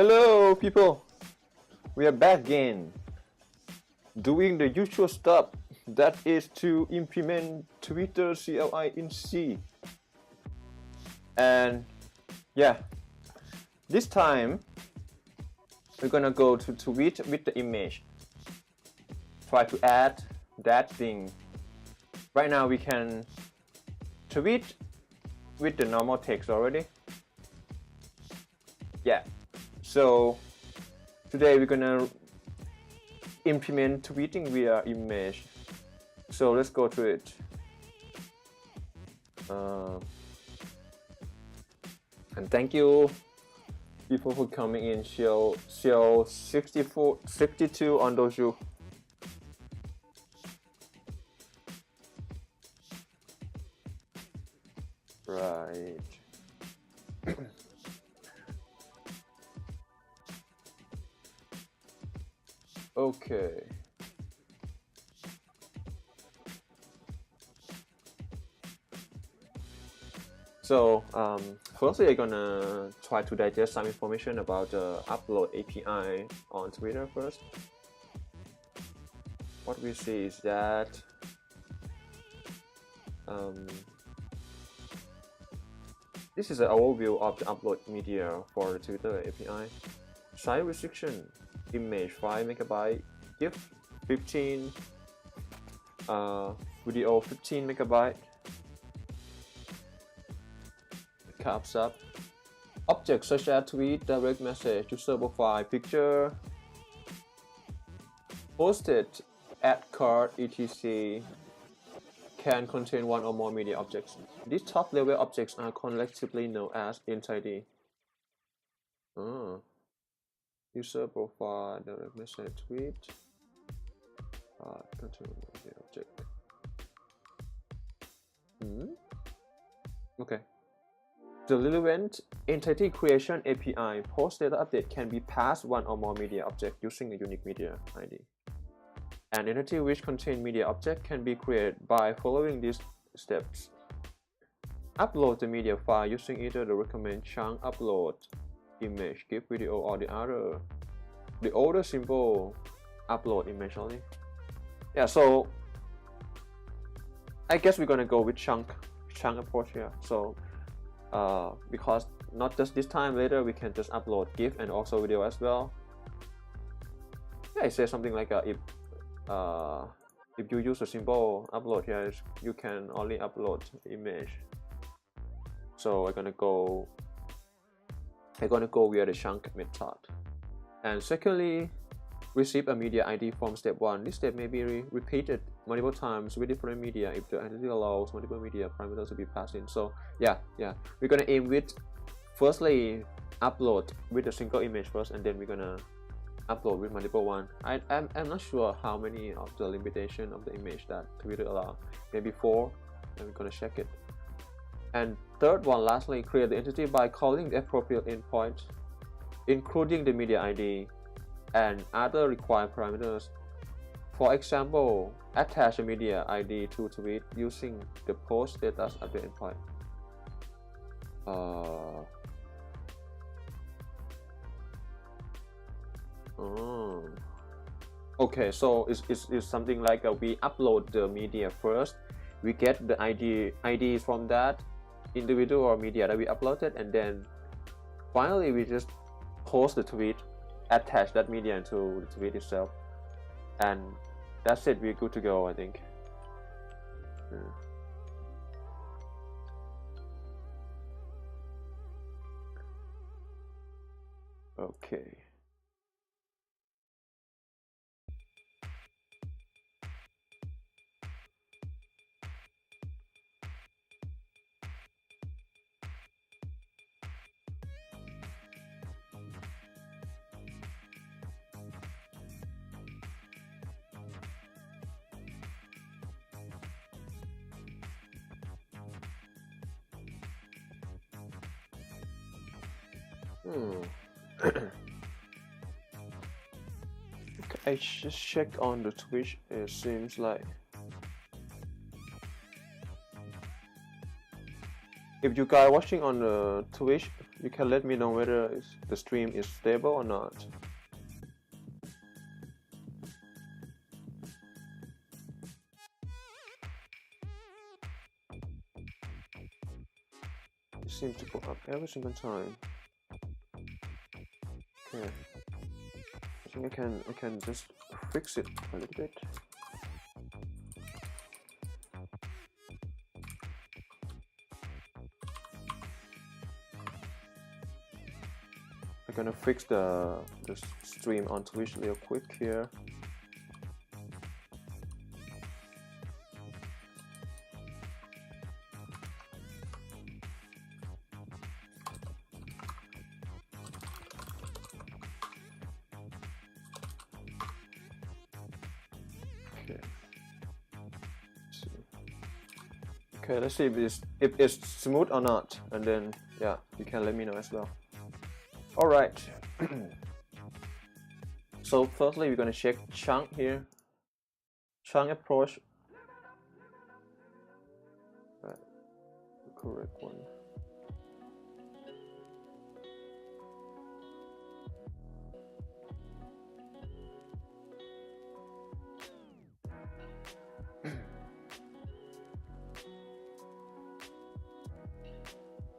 Hello people, we are back again doing the usual stuff, that is to implement Twitter CLI in C. And yeah, this time we're gonna go to tweet with the image, try to add that thing. Right now we can tweet with the normal text already. Yeah, so today we're gonna implement tweeting via image. So let's go to it. And thank you people for coming in. Show 62 on Dojo. Right. Okay. So firstly, I'm gonna try to digest some information about the upload API on Twitter first. What we see is that this is an overview of the upload media for the Twitter API. Size restriction: image 5 MB, GIF 15, video 15 MB. Caps up. Objects such as tweet, direct message, user profile, picture, posted, add card, etc. can contain one or more media objects. These top level objects are collectively known as entity. User profile, direct message, tweet, contain media object. Okay. The relevant entity creation API post data update can be passed one or more media object using a unique media ID. An entity which contains media object can be created by following these steps. Upload the media file using either the recommended chunk upload, image, GIF, video, or the other. The older simple upload image only. Yeah, so I guess we're gonna go with chunk approach here. So because not just this time, later we can just upload GIF and also video as well. Yeah, it says something like if you use a simple upload here, you can only upload image. So I'm gonna go via the chunk method. And secondly, receive a media ID from step 1. This step may be repeated multiple times with different media if the entity allows multiple media parameters to be passed in. So yeah, we're gonna aim with firstly upload with a single image first, and then we're gonna upload with multiple one. I'm not sure how many of the limitation of the image that Twitter allow. Maybe 4, and we're gonna check it. And third one, lastly, create the entity by calling the appropriate endpoint, including the media ID and other required parameters. For example, attach a media ID to tweet using the post status at the endpoint. Okay, so it's something like we upload the media first, we get the ID from that individual or media that we uploaded, and then finally we just post the tweet, attach that media into the tweet itself, and that's it. We're good to go, I think. Okay. I just checked on the Twitch. It seems like if you guys watching on the Twitch, you can let me know whether the stream is stable or not. It seems to pop up every single time. Okay, I think I can just fix it a little bit. I'm gonna fix the stream on Twitch real quick here. Okay, let's see if it's smooth or not, and then yeah, you can let me know as well. All right. So firstly, we're gonna check chunk here. Chunk approach. Right, the correct one.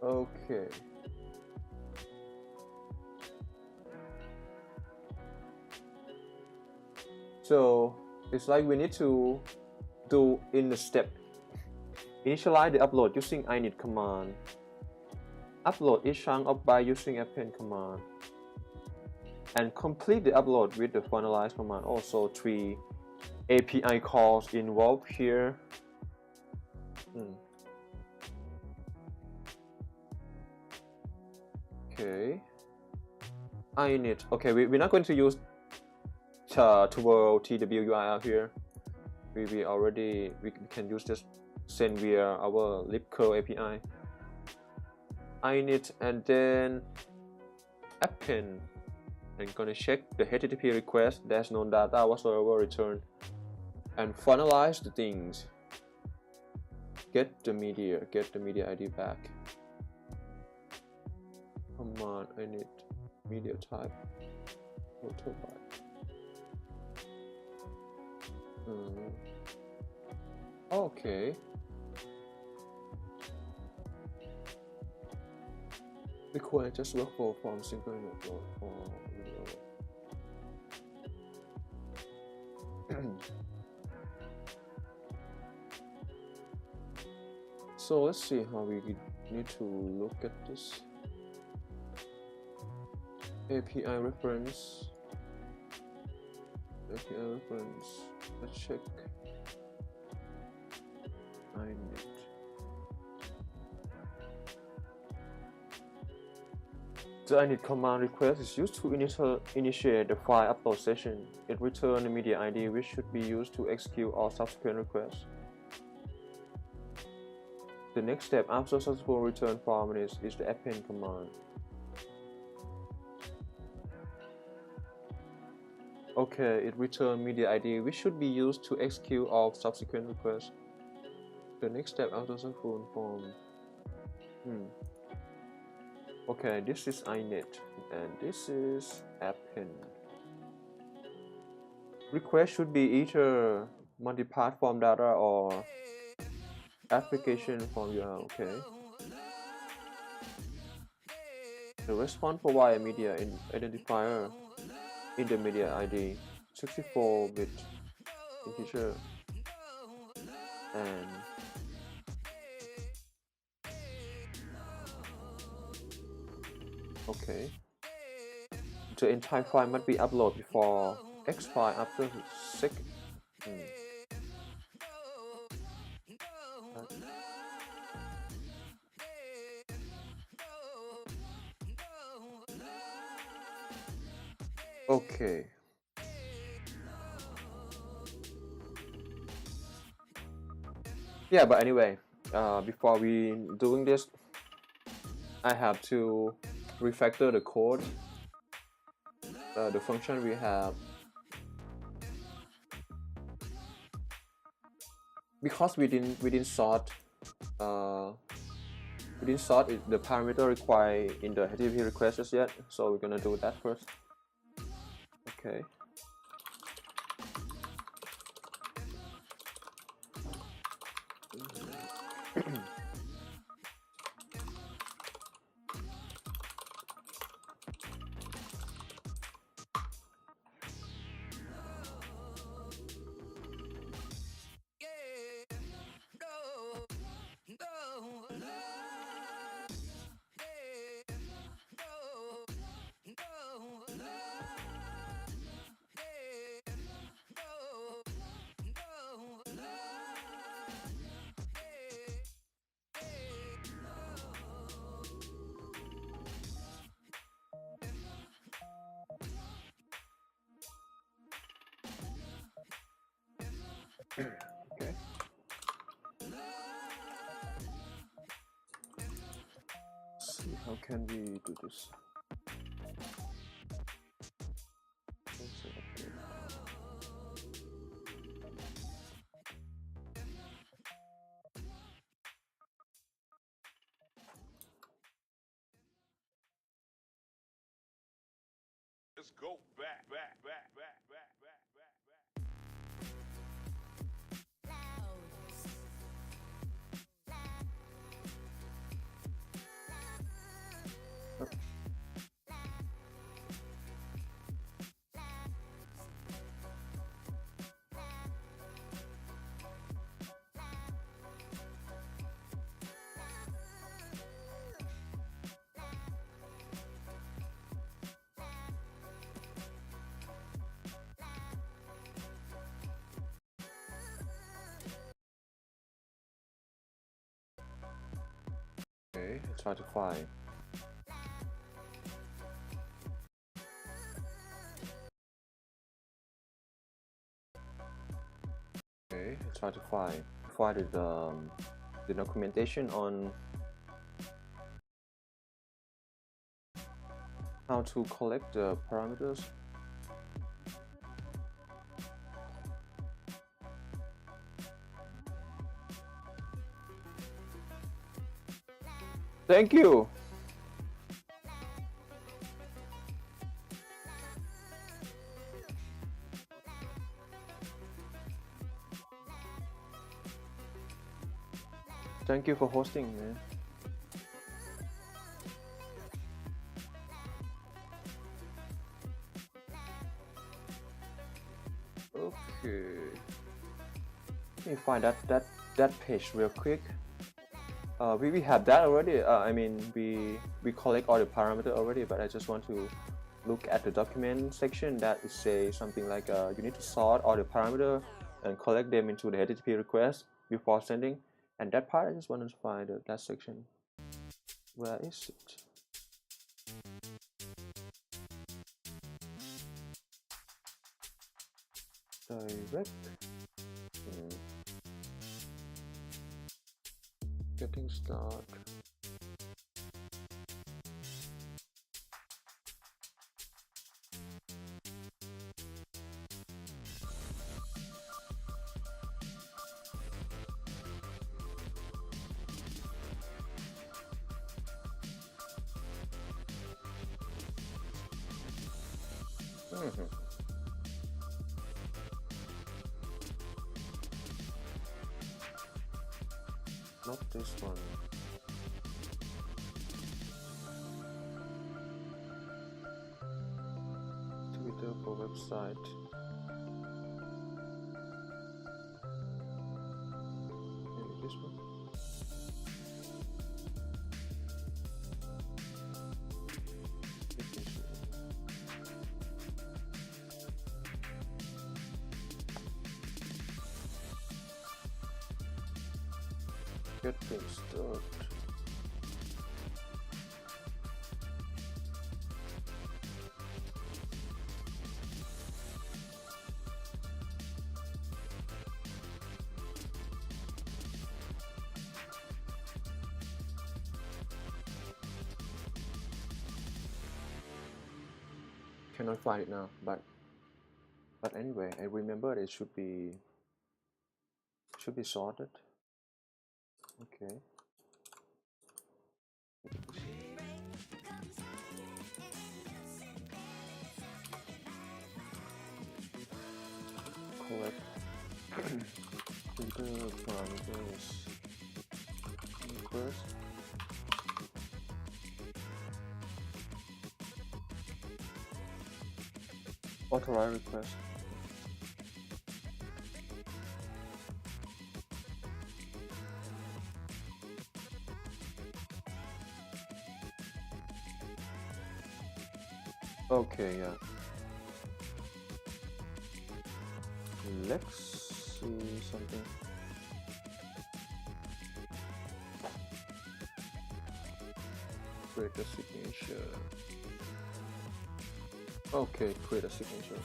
Okay. So it's like we need to do in the step. Initialize the upload using init command. Upload each chunk up by using append command. And complete the upload with the finalize command. Also 3 API calls involved here. Okay. Init. Okay, we're not going to use toward TWURL here. We can use just send via our libcurl API. Init and then append. I'm gonna check the HTTP request. There's no data whatsoever returned. And finalize the things. Get the media ID back. Command init media type photo byte. Okay. Require just workflow from single upload for video. So let's see how we need to look at this. API reference. Let's check. Init. The init command request is used to initiate the file upload session. It returns the media ID, which should be used to execute all subsequent requests. The next step after successful return form is the append command. Okay, it returns media ID, which should be used to execute all subsequent requests. The next step after successful form. Okay, this is init, and this is append. Request should be either multi-part form data or application form URL. Okay. The response provides a media identifier in the media ID, 64-bit integer, and okay. The entire file must be uploaded before X file after sec. Okay. Yeah, but anyway, before we doing this, I have to refactor the code. The function we have, because we didn't sort we didn't sort it, the parameter required in the HTTP request just yet, so we're gonna do that first. Okay. Okay. Let's see, how can we do this? Let's go back. Okay, let's try to find. Okay, let's try to find the documentation on how to collect the parameters. Thank you. Thank you for hosting, man. Okay. Let me find that page real quick. We have that already. I mean, we collect all the parameter already, but I just want to look at the document section that it says something like you need to sort all the parameter and collect them into the HTTP request before sending. And that part, I just want to find that section. Where is it? Direct. Getting started. Not this one. Twitter for website. Maybe this one. Get things started. Cannot find it now, but anyway, I remember it should be sorted. Okay. Reader parameters request. Authorize request. Okay, yeah. Let's see something. Create a signature. Okay, create a signature.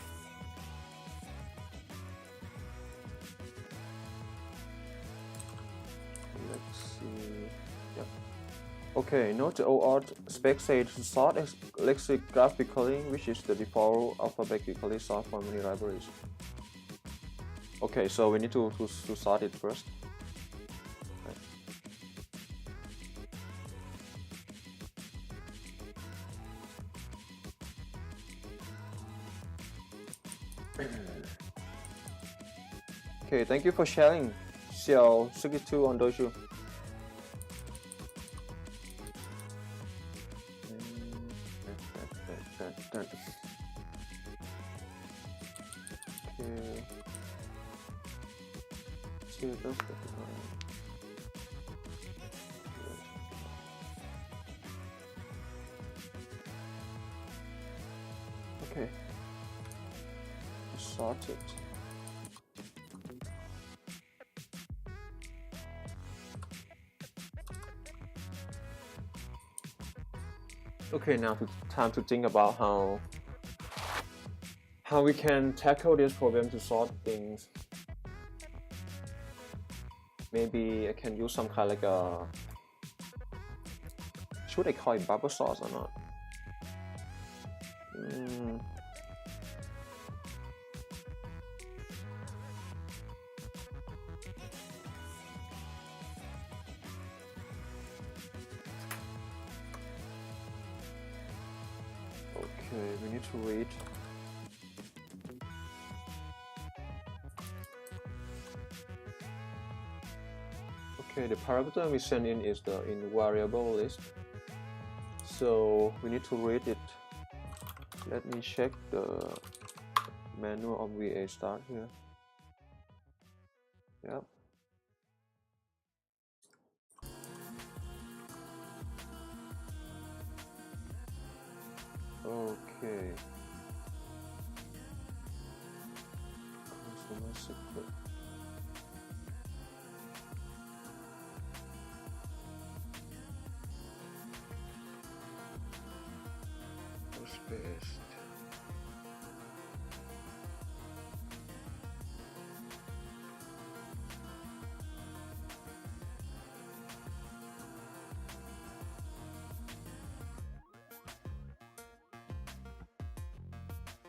Let's see. Yep. Okay, note the OAuth spec says to sort lexicographically, which is the default alphabetically sort for many libraries. Okay, so we need to sort it first. Okay, thank you for sharing, Xiao62 on Dojo. Okay. See, that's the okay. Sort it. Okay, now time to think about how we can tackle this problem to sort things. Maybe I can use some kind of like a, should I call it bubble sort or not? Okay, we need to wait. Okay, the parameter we send in is the variable list. So we need to read it. Let me check the manual of VA start here. Yep. Okay. Consumer secret. Space.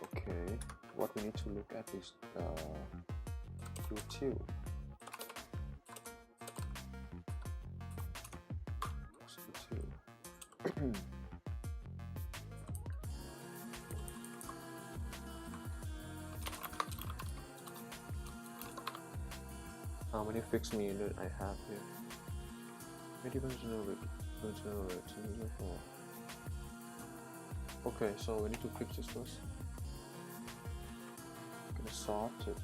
Okay, what we need to look at is util. How many fixed meter I have here? Okay, so we need to fix this first. I'm gonna sort it.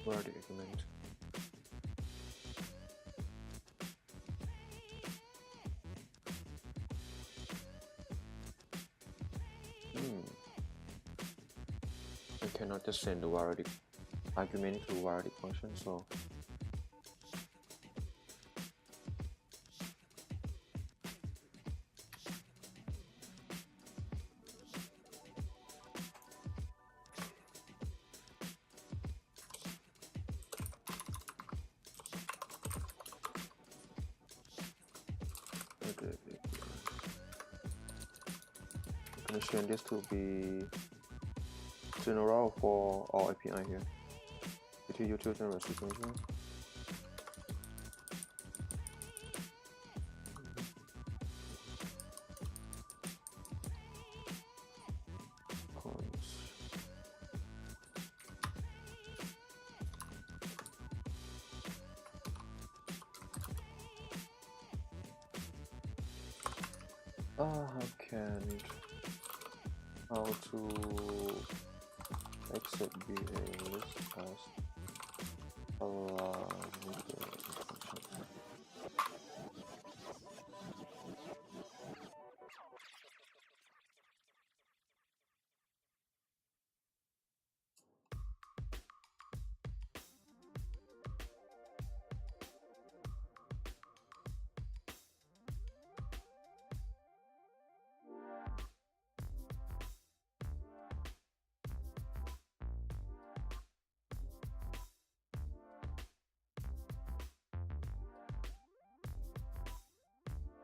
Where are the arguments? I cannot just send the variable argument to variable function, so I'm going to change this to be general for all API here. Between YouTube general sequencing. How to accept VA list as allow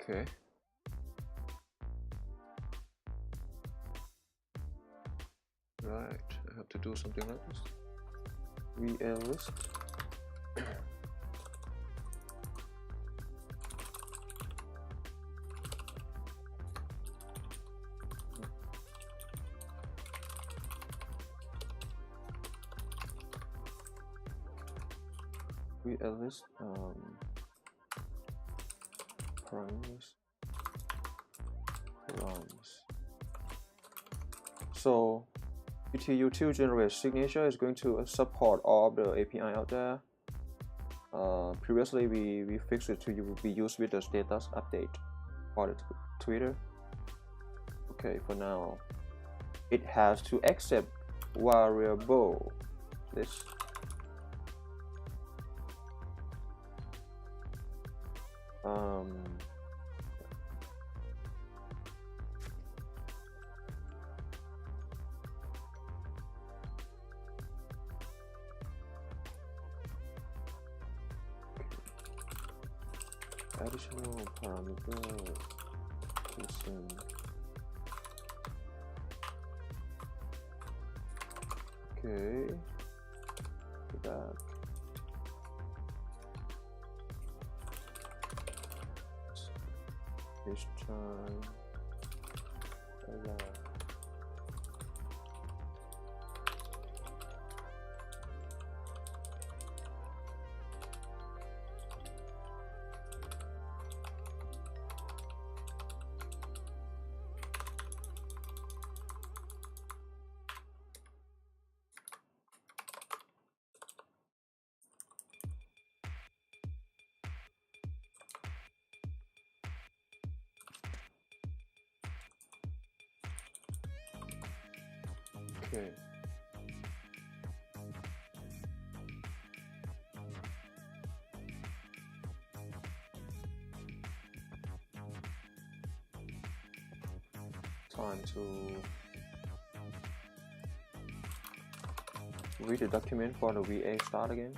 Okay. Right, I have to do something like this. VL list. VL list. Runs. So ETU2 generate signature is going to support all of the API out there. Previously we fixed it to be used with the status update for the Twitter. Okay, for now it has to accept variable list. Additional parameter listen. Okay, go back. This time allow. Okay. Time to read the document for the VA start again.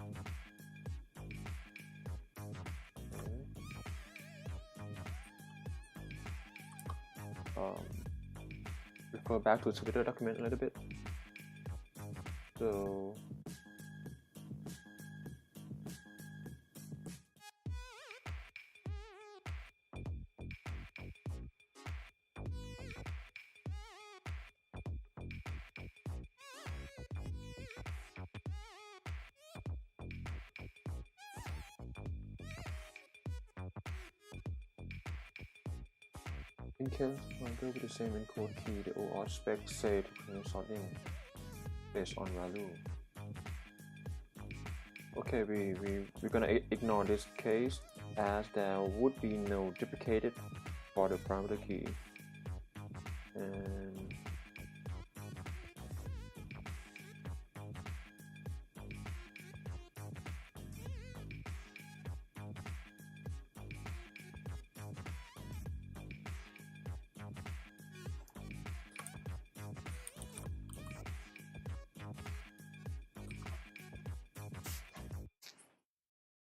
Okay. Refer back to Twitter document a little bit. So in case pointer with the same encode key, the OR spec say to print sorting based on value. Okay, we're gonna ignore this case as there would be no duplicated for the parameter key. And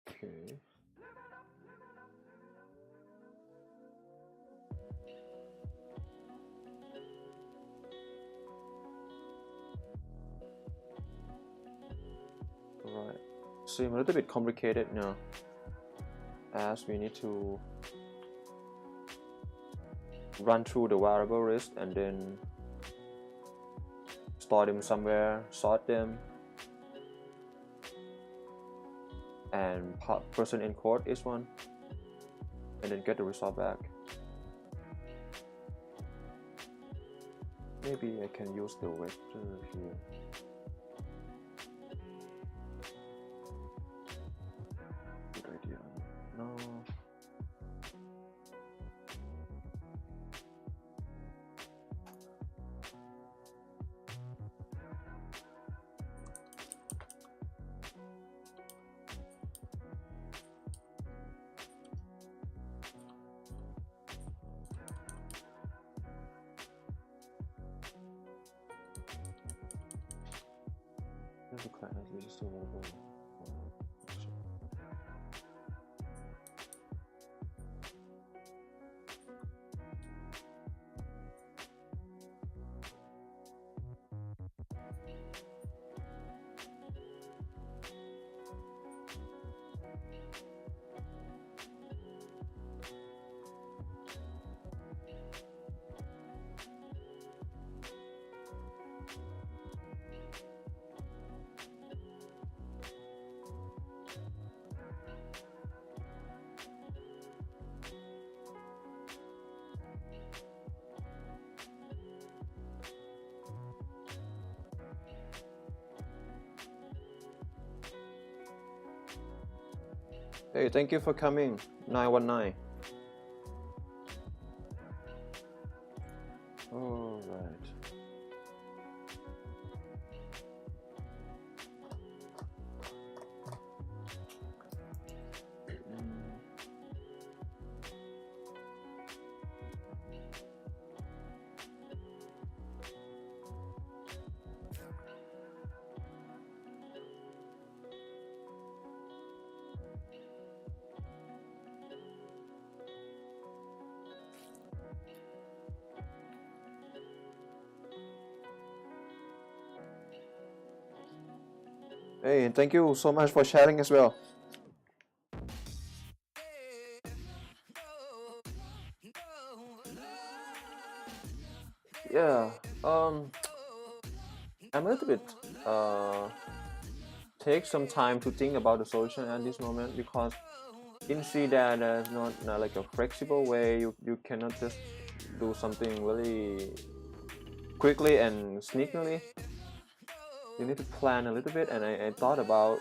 okay. Right. Seems a little bit complicated now, as we need to run through the variable list and then store them somewhere, sort them, and person encode each one, and then get the result back. Maybe I can use the vector here. Good idea. No. The class is still available. Hey, thank you for coming, 919. All right. Hey, and thank you so much for sharing as well. Yeah, I'm a little bit take some time to think about the solution at this moment, because in C that there's not like a flexible way. You cannot just do something really quickly and sneakily. You need to plan a little bit, and I thought about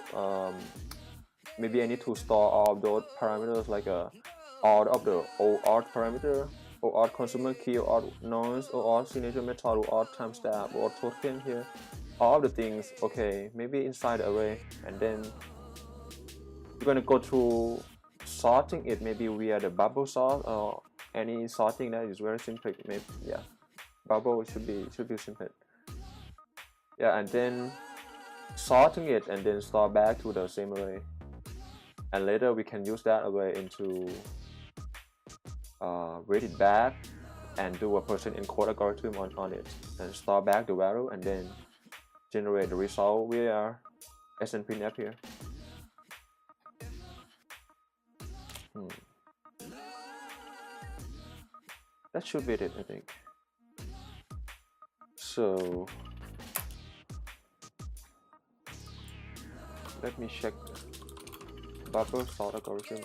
maybe I need to store all of those parameters, like all of the OAuth parameter, OAuth consumer key, OAuth noise, OAuth signature method, OAuth timestamp, OAuth token here, all of the things. Okay, maybe inside the array, and then we're gonna go through sorting it maybe via the bubble sort or any sorting that is very simple. Maybe, yeah, bubble should be simple. Yeah, and then sorting it and then store back to the same array, and later we can use that array into read it back and do a person encode algorithm on it, and store back the value and then generate the result via SNPNF here. That should be it, I think. So let me check the bubble sort algorithm.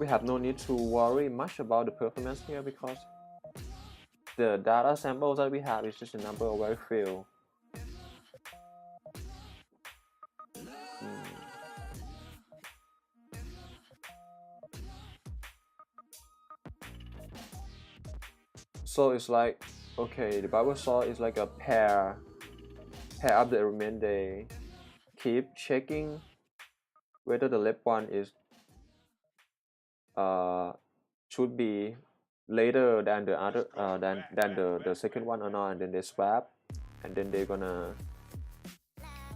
we have no need to worry much about the performance here because the data samples that we have is just a number of very few. So it's like, okay, the bubble sort is like a pair of the element. They keep checking whether the left one is should be later than the other than the second one or not, and then they swap, and then they're gonna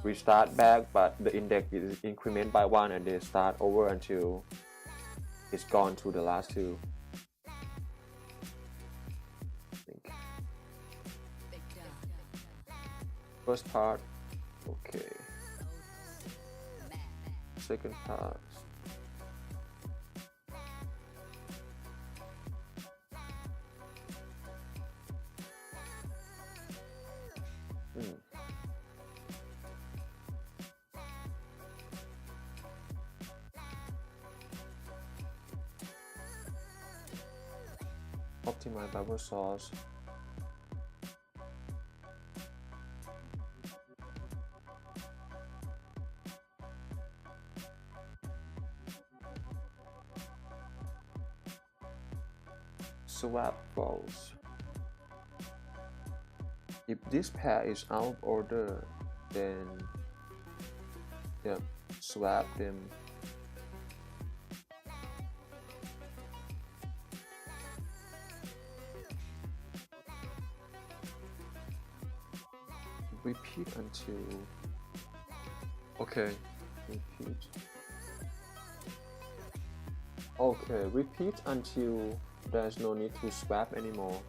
restart back, but the index is increment by one, and they start over until it's gone to the last two. First part, okay. Second part. Optimize bubble source. Swap false. If this pair is out of order, then swap them. Repeat until repeat until there's no need to swap anymore.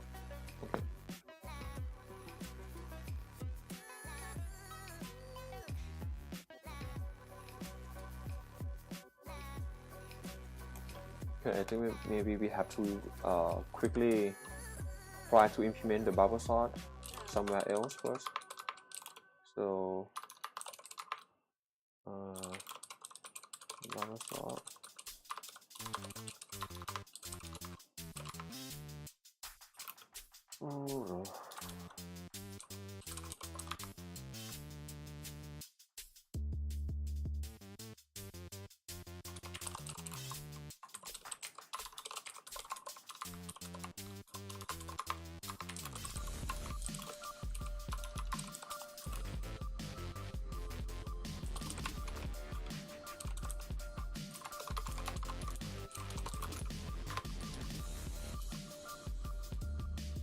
Okay, I think maybe we have to quickly try to implement the bubble sort somewhere else first. So bubble sort. Oh.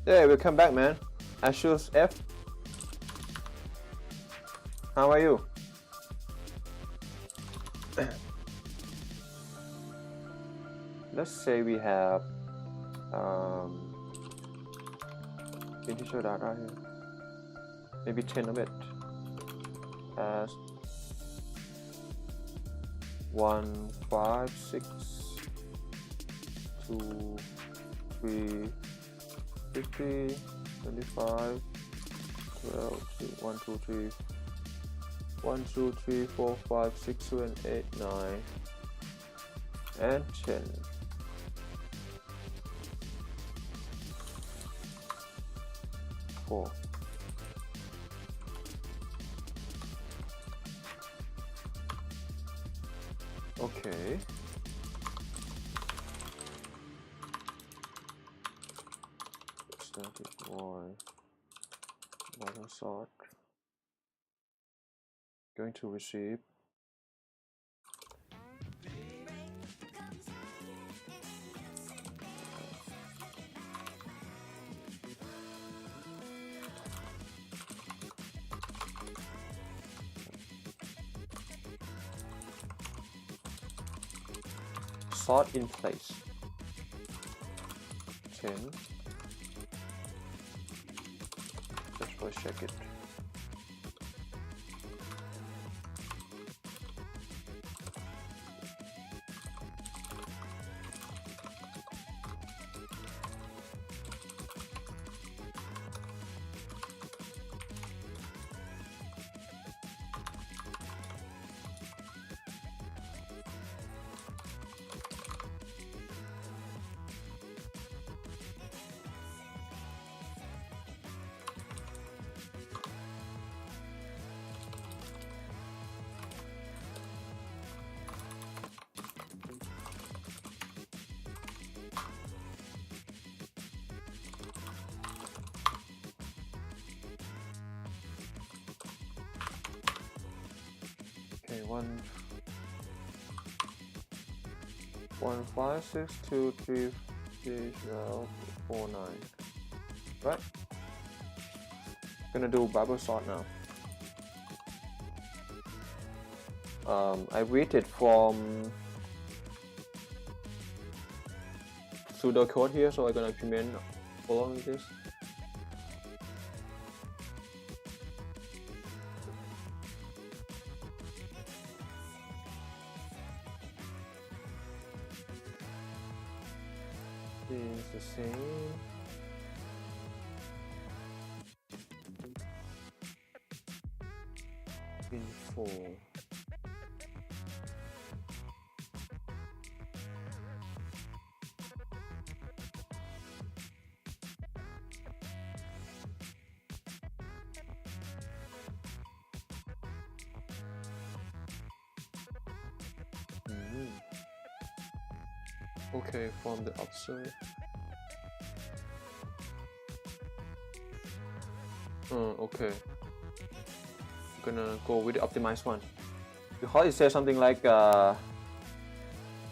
Hey, welcome back, man. Ashes F. How are you? Let's say we have integer data here. Maybe 10 of it as 1, 5, 6, 2, 3, 50, 25, 12, 1, 2, 3, 1, 2, 3, 4, 5, 6, 7, 8, 9, and 10. Four. Okay. Static void bottom sort. Going to receive sort in place 10. Let's first check it. 1562349, right? Gonna do bubble sort now. I read it from pseudocode here, so I'm gonna implement following this. Is the same. Info. Okay, from the observe. Okay. I'm gonna go with the optimized one because it says something like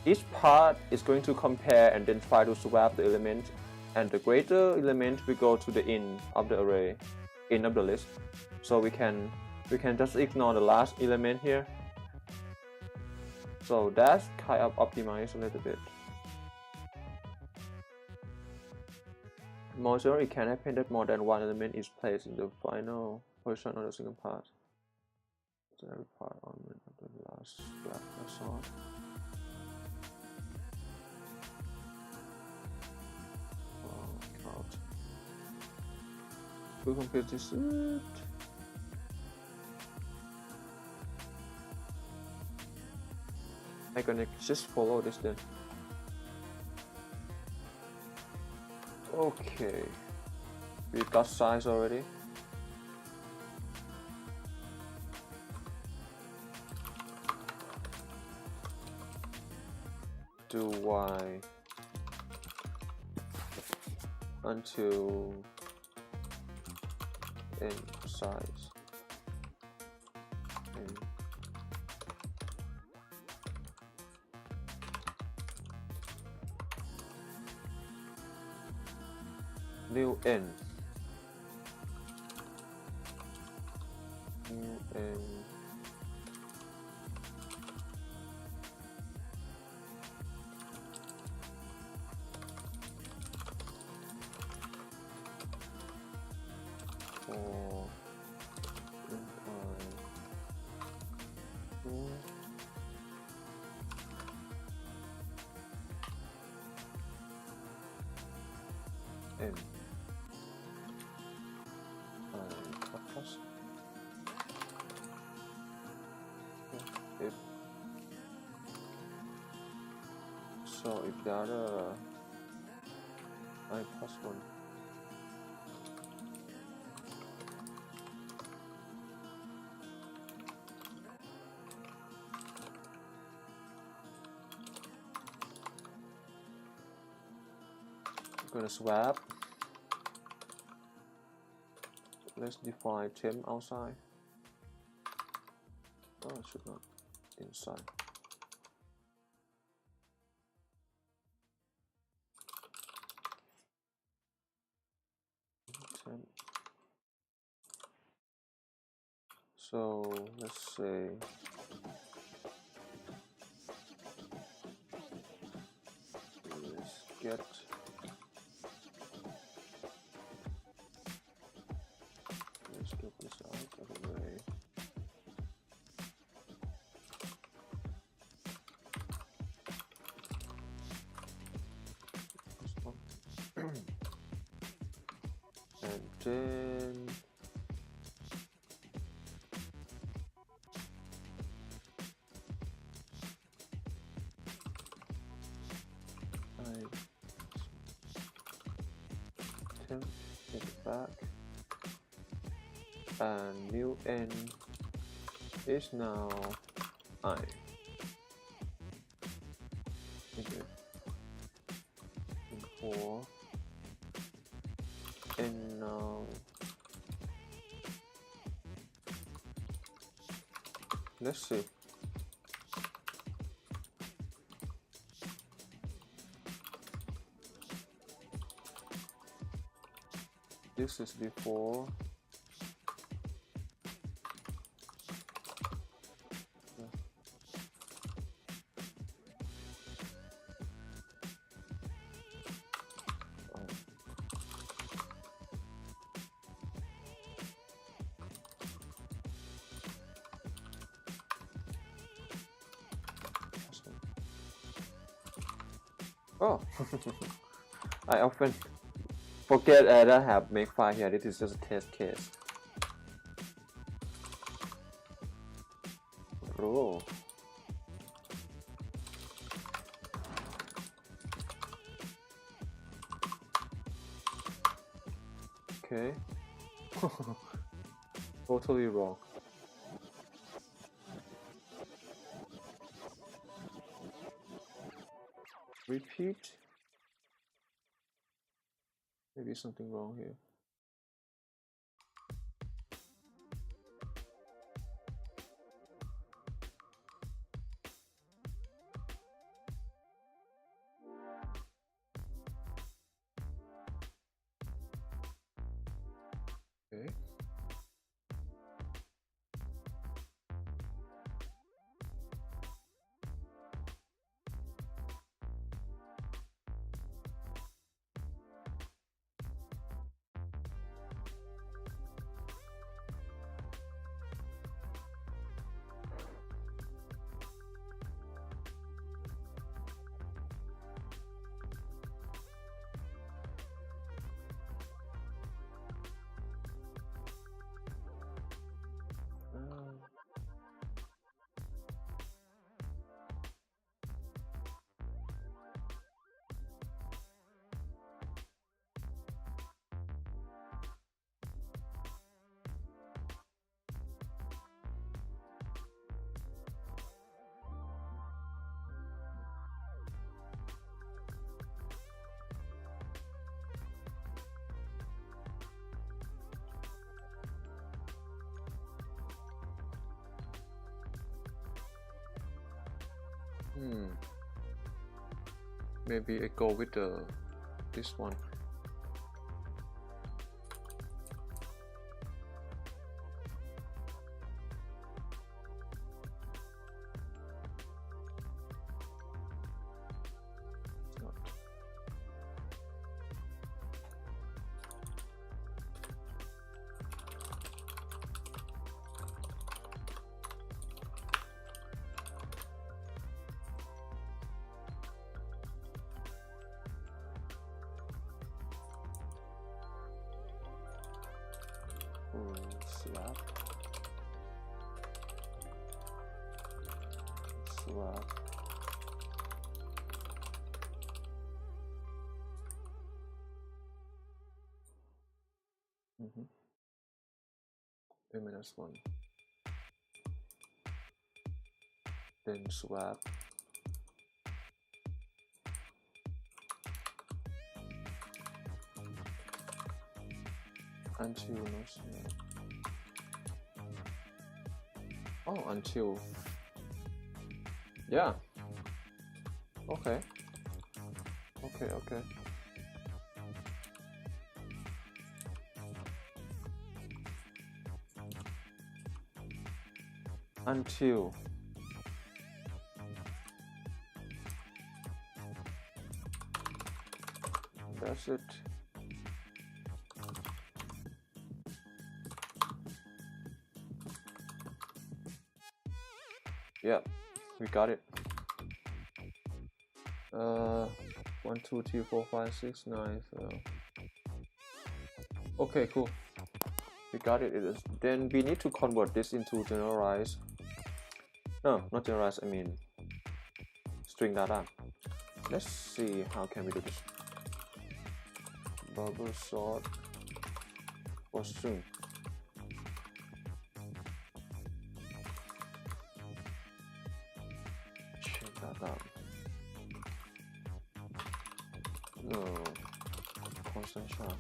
each part is going to compare and then try to swap the element, and the greater element will go to the in of the array, in of the list. So we can just ignore the last element here. So that's kind of optimized a little bit. Moreover, it can happen that more than one element is placed in the final position of the single part. So every part on the last swap sort. Count. We compare this. I'm gonna just follow this then. Okay, we got size already. Do y until n size n. New n for n. If so, if the other I plus 1. I'm gonna swap. Let's define temp outside. Oh, it should not inside. Temp. So let's say let's get this out of the way. And then temp, get it back, and new n is now I. Okay. And for n now, let's see. this is before. Oh, I often forget that I have makefile here. This is just a test case. Oh. Okay. Totally wrong. Repeat. Maybe something wrong here. Okay. Maybe I go with this one. Not. Swap. -1. Then swap. Until no snap. Oh, until. Yeah. Okay. Okay. Until. That's it. Yeah, we got it. 1, 2, 3, 4, 5, 6, 9. Okay, cool. We got it. Then we need to convert this into generalized. No, not generalized. I mean string data. Let's see how can we do this. Bubble sort for string. Check that out. No, constant char.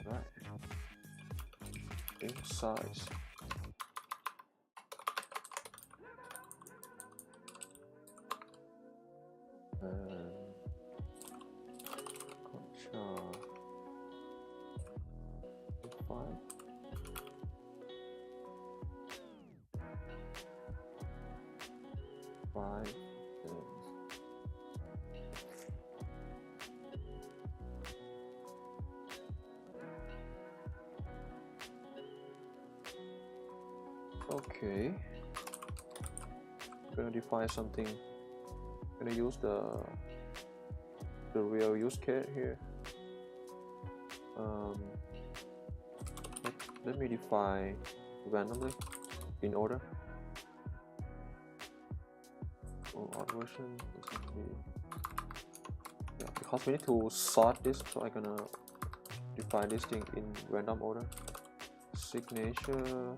Right. string size. And control 5. Okay, I'm gonna define something. I'm gonna use the real use case here. Let me define randomly in order. Odd version, yeah, because we need to sort this, so I'm gonna define this thing in random order. Signature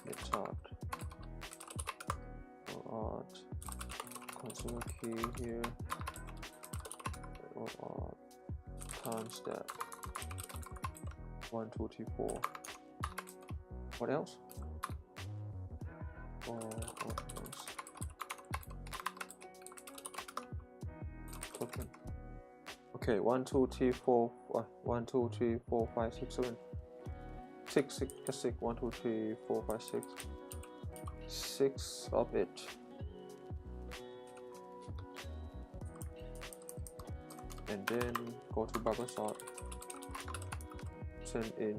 method odd consumer key here odd times that 1 2 3 4. What else? Token. Okay, 1 2 3 4 1 2 3 4 5 6 7 6 6 just 6 1 2 3 4 5 6 6 of it. And then go to buffer sort, send in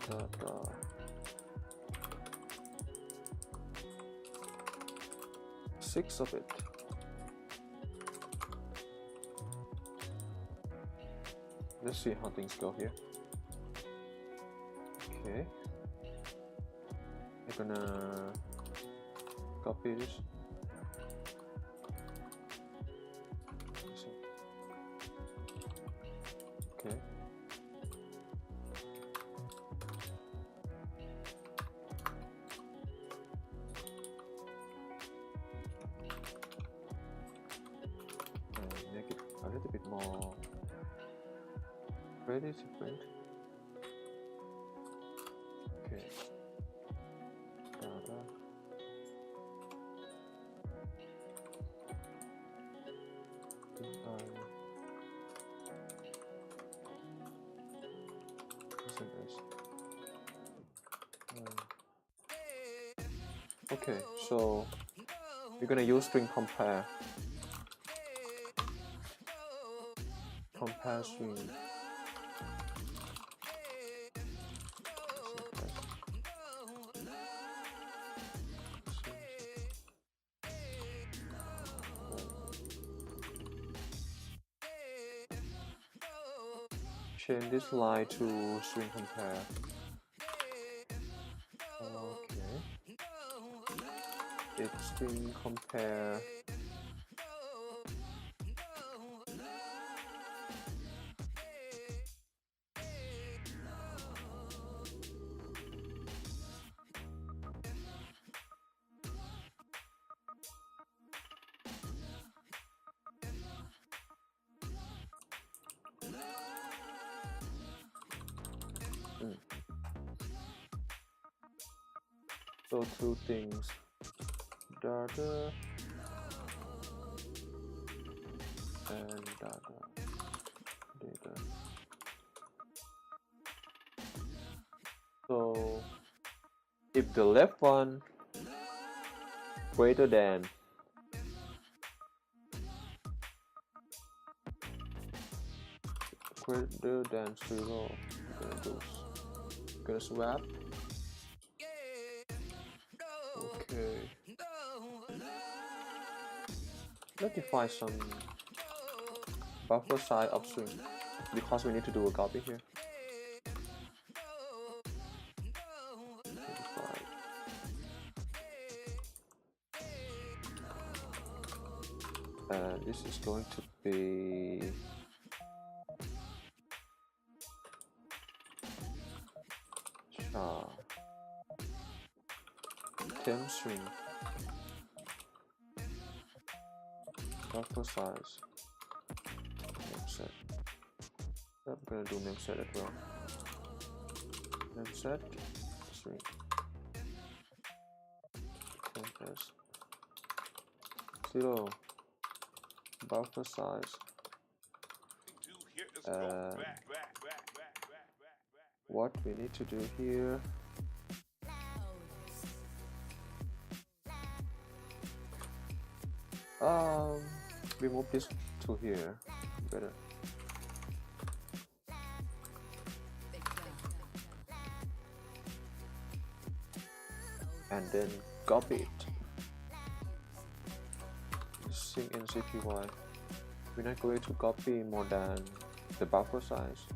data 6 of it. Let's see how things go here. Okay, I'm gonna copy this. Okay. And make it a little bit more very different. Okay. Data. Okay, so we're gonna use string compare string. Change this line to string compare. Okay, it's string compare So two things, data and data. So if the left one greater than zero, gonna swap. Okay, let's define some buffer size of string because we need to do a copy here. And this is going to be temp string buffer size set. I'm gonna do name set as well. Name set string compass 0 buffer size and what we need to do here we move this to here better. And then copy it. Sync in CPY. We're not going to copy more than the buffer size.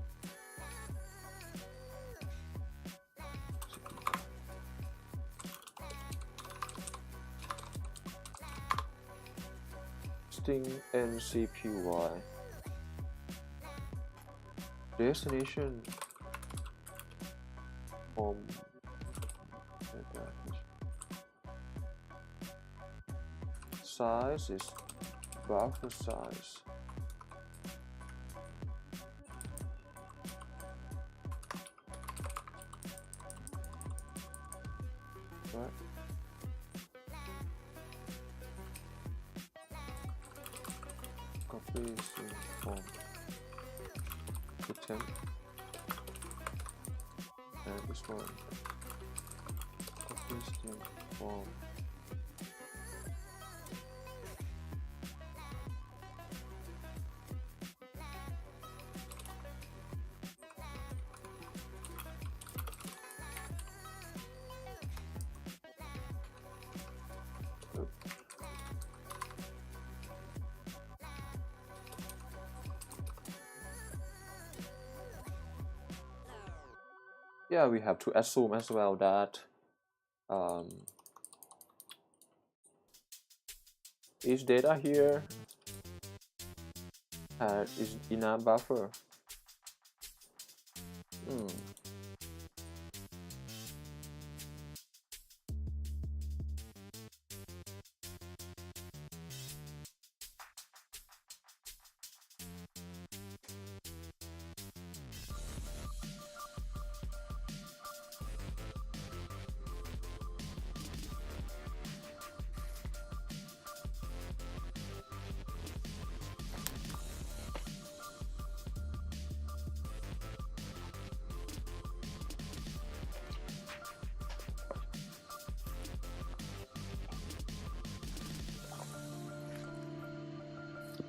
String and CPY. Destination from size is buffer size. Right. Copy string from to temp and this one. Copy string from yeah, we have to assume as well that each data here is in a buffer.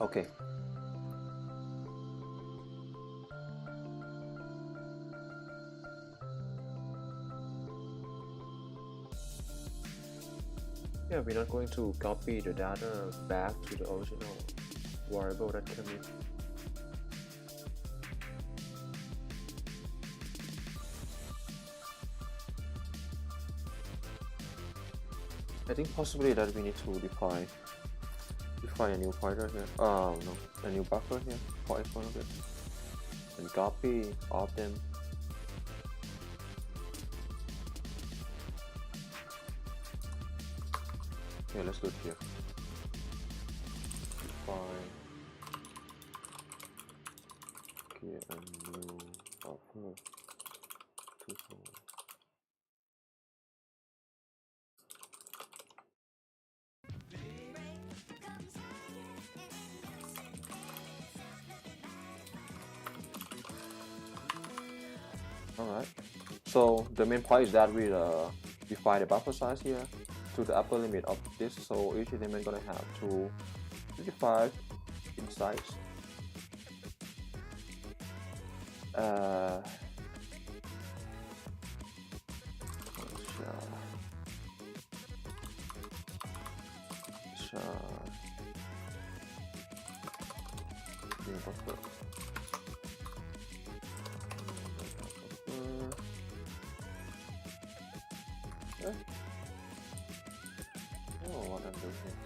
Okay. Yeah, we're not going to copy the data back to the original variable that came in. I think possibly that we need to define a new pointer here. No, a new buffer here for each one of it, and copy all of them. Okay, let's do it here. Define create a new buffer. Alright, so the main point is that we define the buffer size here to the upper limit of this, so each element gonna have 255 in size. Buffer. Oh, what I'm doing here.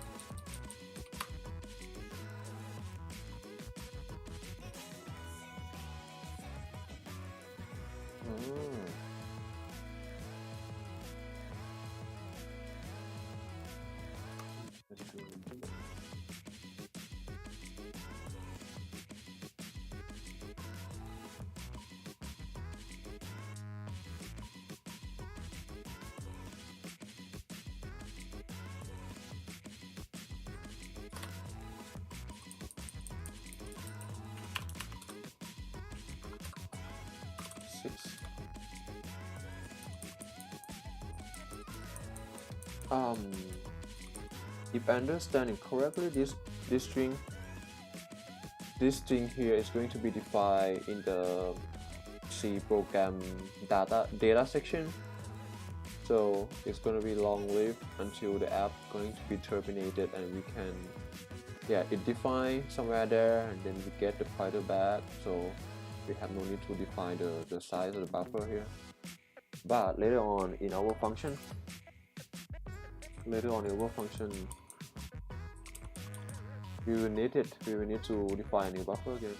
if I understand it correctly, this string here is going to be defined in the C program data section. So it's going to be long-lived until the app going to be terminated, and we can, it defined somewhere there, and then we get the pointer back. So we have no need to define the size of the buffer here. But later on in our function, we will need it. We will need to define a new buffer again.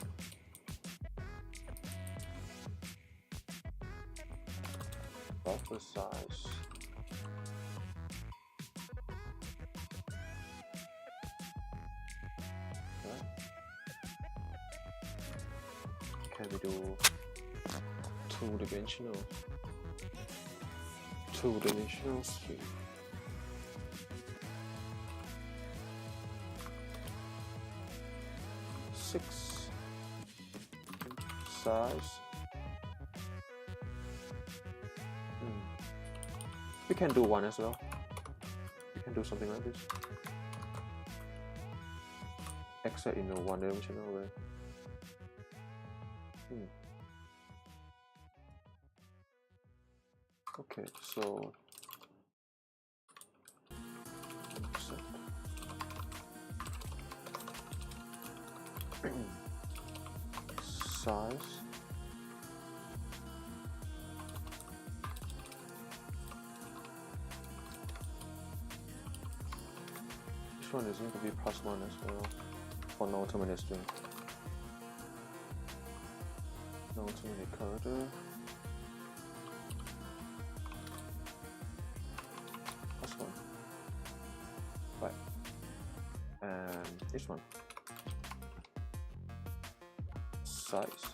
Buffer size. Can we do two-dimensional string? Six size. We can do one as well. We can do something like this, except in a one-dimensional way. Okay, so size. This one is going to be +1 as well for non-terminate string. Non-terminate character. +1. Right. And this one. Size.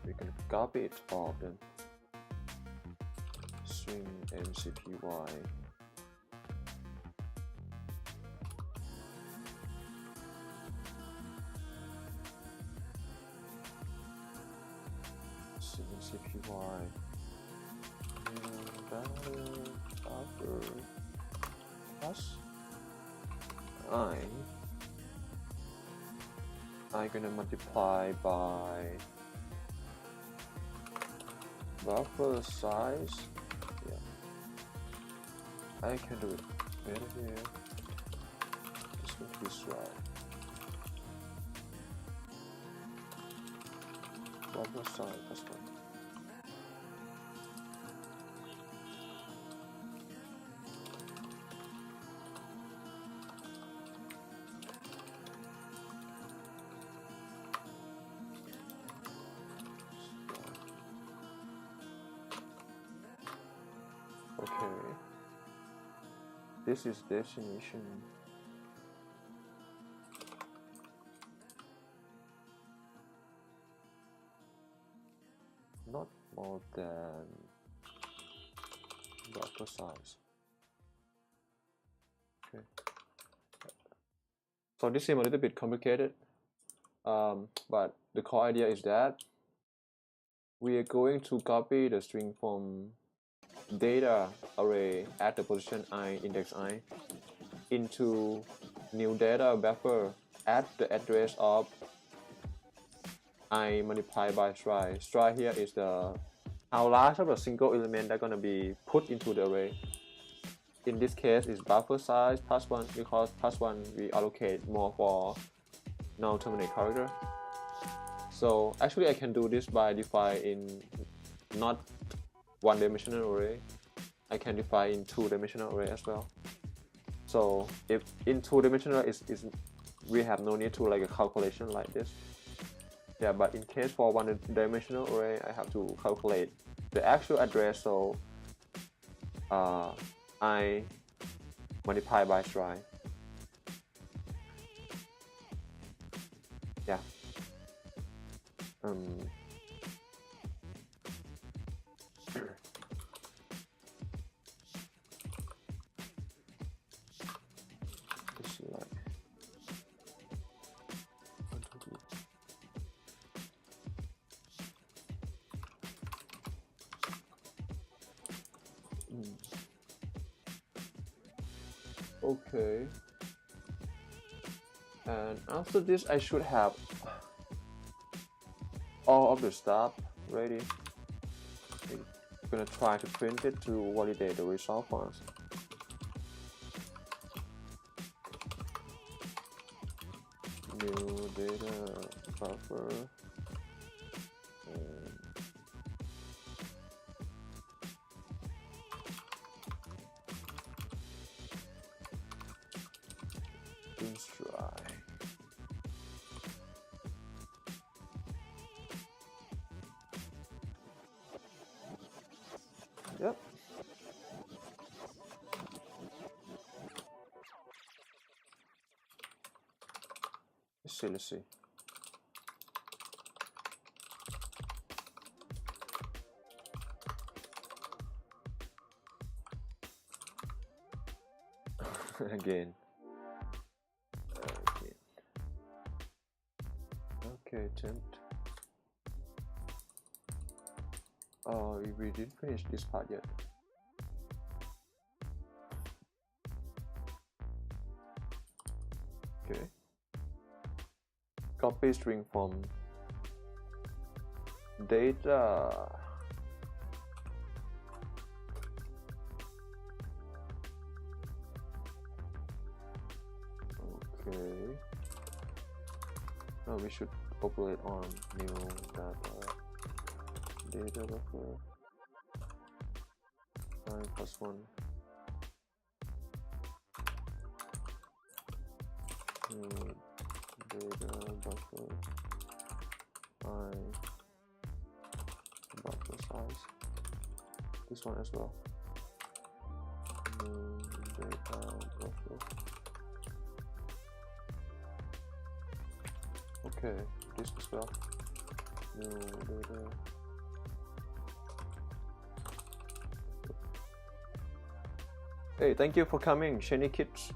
We can copy it all of them. String mcpy. CPY value buffer plus I'm gonna multiply by buffer size. I can do it better here. Just going to be right. Buffer size +1. Okay, this is definition. Not more than buffer size. Okay, so this seems a little bit complicated, but the core idea is that we are going to copy the string from data array at the position I, index I, into new data buffer at the address of I multiplied by string. String here is the how large of a single element that's gonna be put into the array. In this case, is buffer size +1 because +1 we allocate more for non-terminate character. So actually, I can do this by defining not one-dimensional array. I can define in two-dimensional array as well. So if in two-dimensional we have no need to like a calculation like this. Yeah, but in case for one-dimensional array, I have to calculate the actual address. So I multiply by string. Yeah. Okay, and after this I should have all of the stuff ready. I'm gonna try to print it to validate the result first. New data buffer. Let's try. Yep. Let's see. Again. Okay, tempt. Oh, we didn't finish this part yet. Okay. Copy string from data. Okay. Now we should populate on new data buffer. 9+1. New data buffer. Buffer size. This one as well. New data buffer. Okay, this as well. New data. Hey, thank you for coming, Shiny Kids.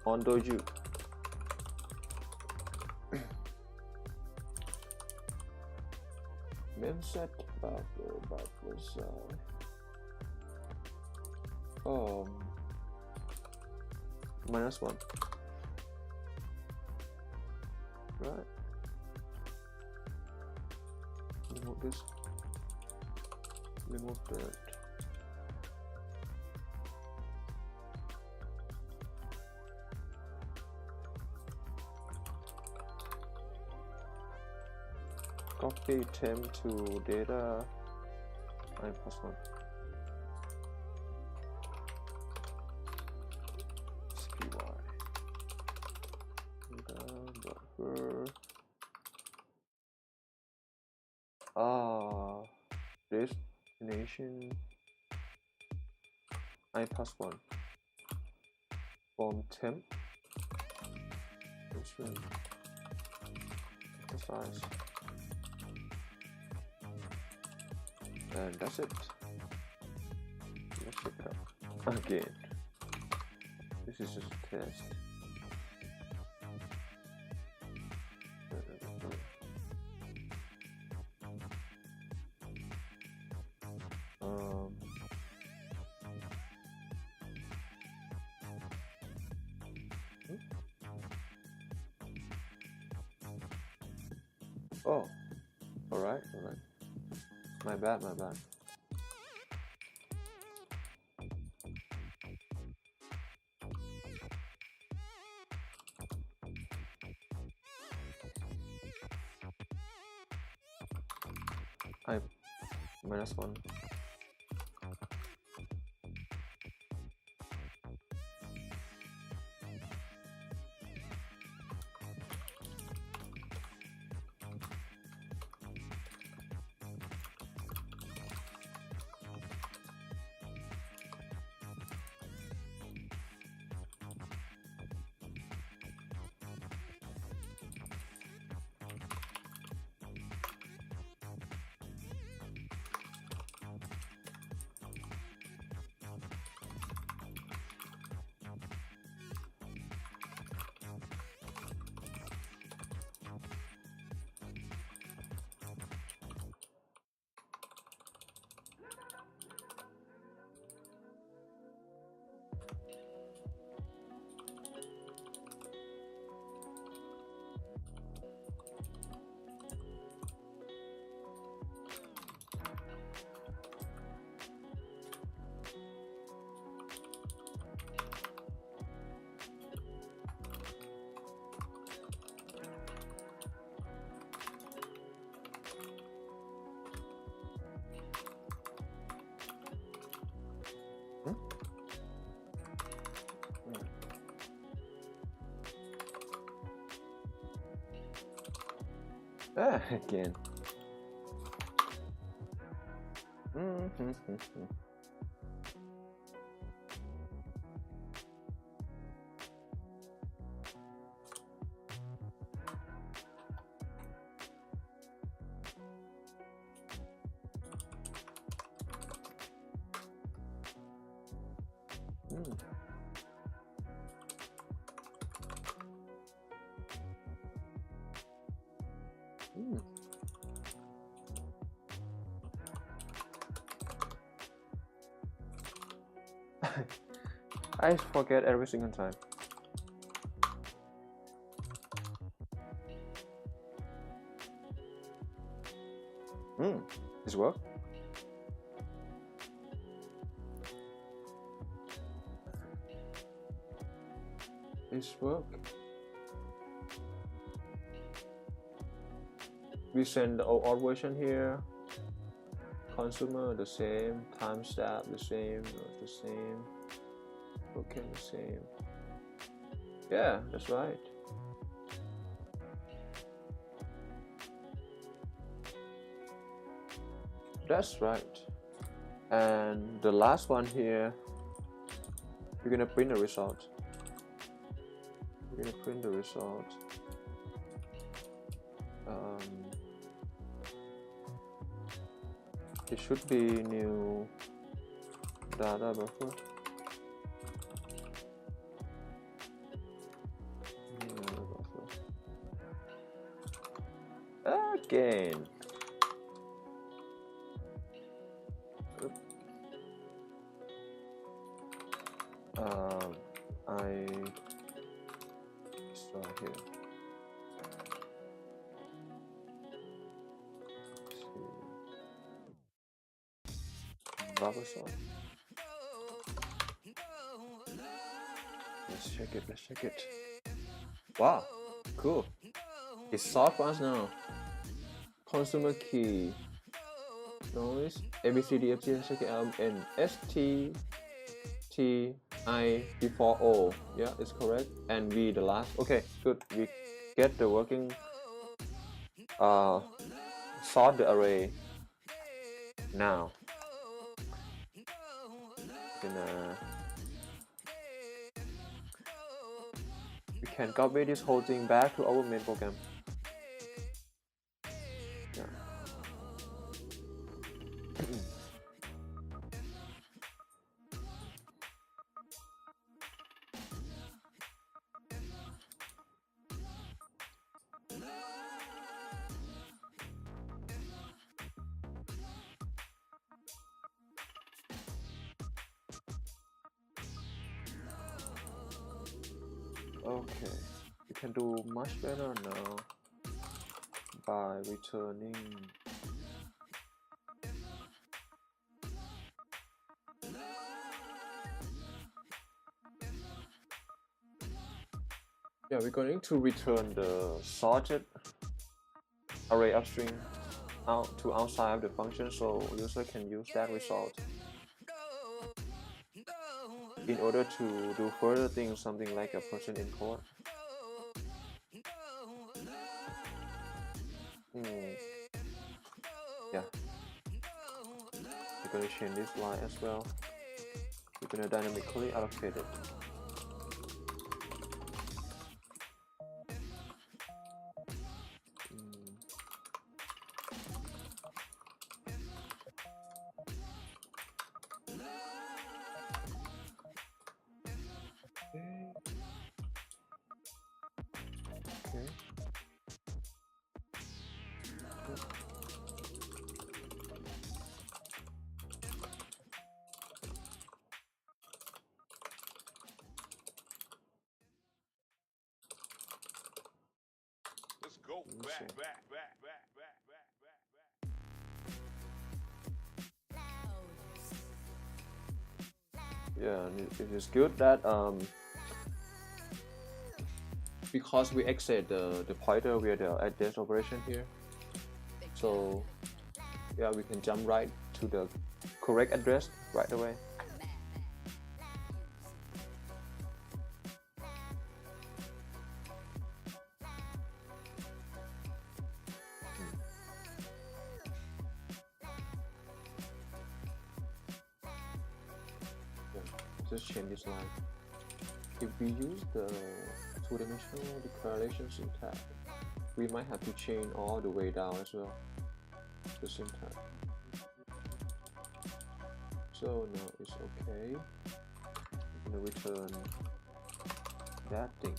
On Doju. Memset buffer size. -1. Right. Remove this. Remove that. Copy temp to data 9+1. CLI. Data buffer. Destination 9+1. Form temp. Size. And that's it. Let's check it out again. This is just a test. Oh, all right. My bad. -1. Again. I forget every single time. This work? This work? We send the old version here. Consumer the same, timestamp the same, the same, token the same. Yeah, that's right. That's right. And the last one here, we're gonna print the result. We're gonna print the result. It should be new data buffer. Again. I start here. Buffer sort. Let's check it. Let's check it. Wow, cool. It's solved for us now. Consumer key. Noise A B C D F G H I K L M N S T T I before O. Yeah, it's correct. And V the last. Okay, good. We get the working sort the array now. We can copy this whole thing back to our main program. Yeah. Okay, you can do much better now by returning we're going to return the sorted array of string out to outside of the function, so user can use that result in order to do further things, something like a person encode. Yeah, we're going to change this line as well. We're going to dynamically allocate it. Okay. Let's go back. Yeah, it is good that because we exit the pointer via the address operation here, so yeah, we can jump right to the correct address right away. just change this line. If we use the two-dimensional declaration syntax, we might have to chain all the way down as well, the syntax. So now it's okay. I'm gonna return that thing.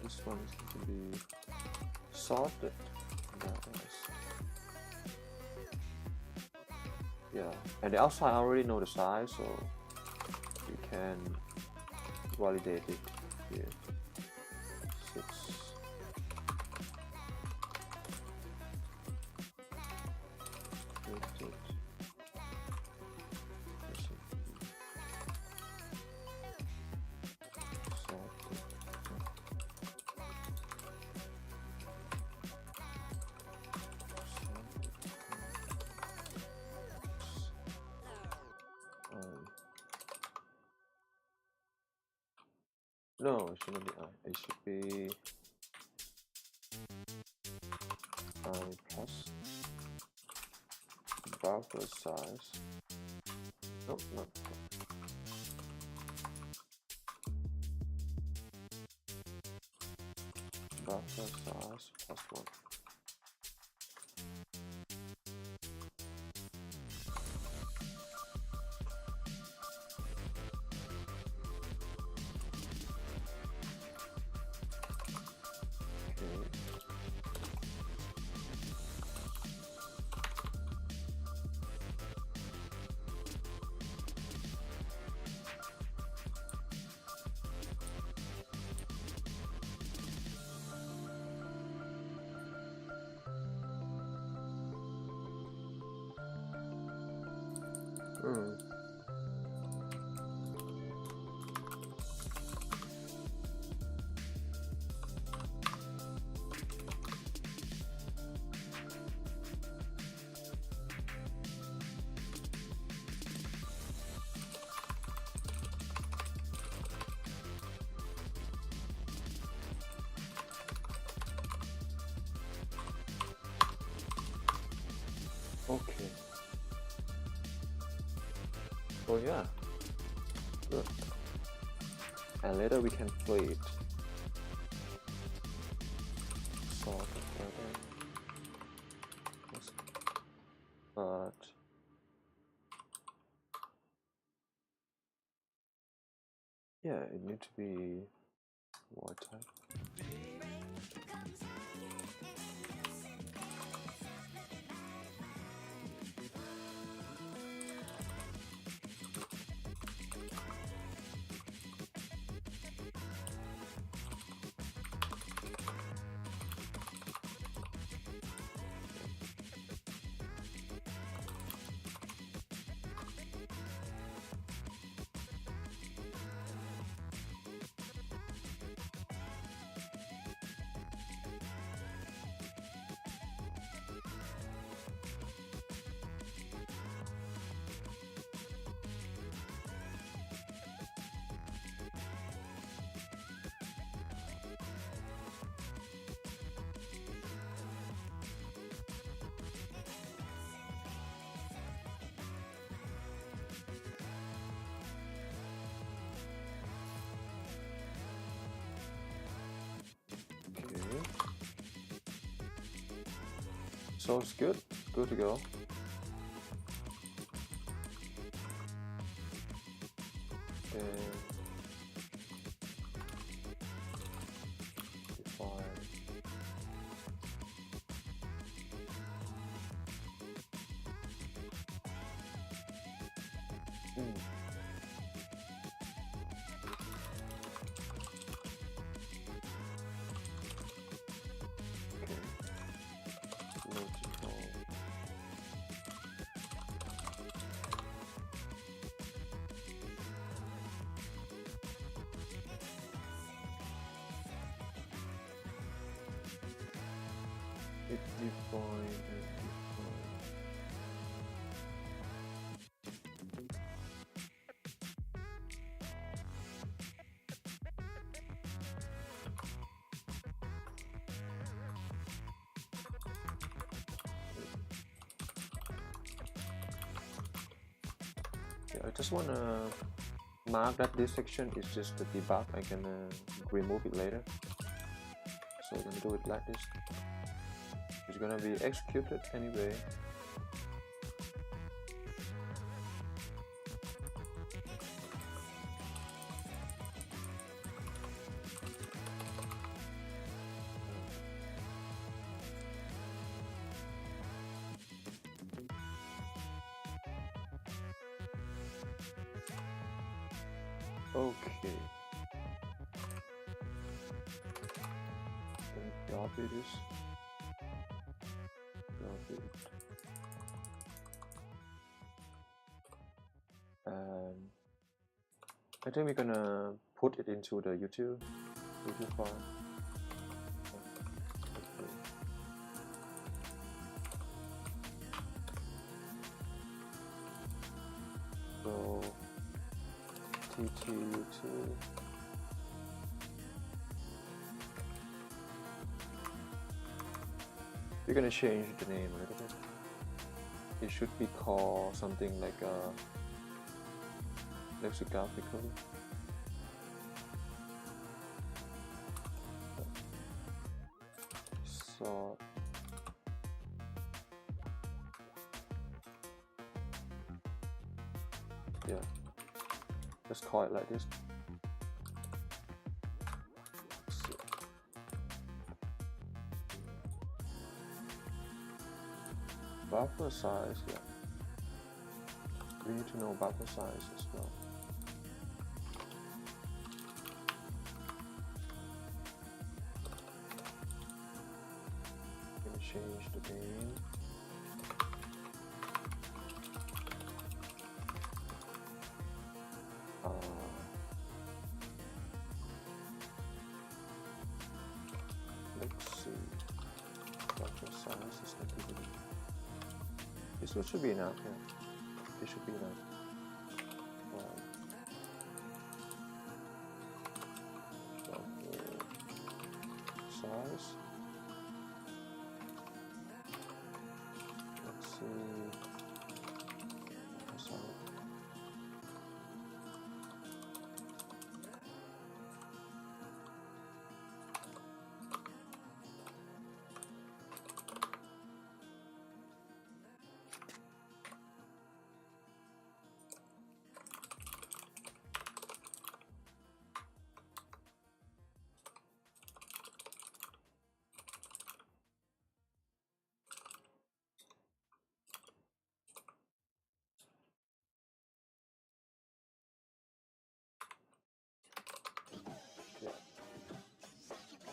This one is going to be sorted. Yeah, and the outside I already know the size, so we can validate it here. 6. No, it shouldn't be I. It should be I plus buffer size. Nope, not. Buffer size plus 1. Okay. Oh yeah. Good. And later we can play it. Sort it. But yeah, it needs to be void type. So it's good to go. And define it define and define. I just want to mark that this section is just the debug. I can remove it later. So I'm gonna do it like this. It's gonna be executed anyway. Okay. Then copy this. Copy it. And I think we're gonna put it into the YouTube file. Okay. So TT YouTube. We're gonna change the name a little bit. It should be called something like lexicographically. So yeah, just call it like this. Buffer size, yeah. We need to know buffer size as well. I'm gonna change the name. Let's see. Buffer size is going to be. This one should be enough, yeah. This should be enough. Size. Let's see. Size.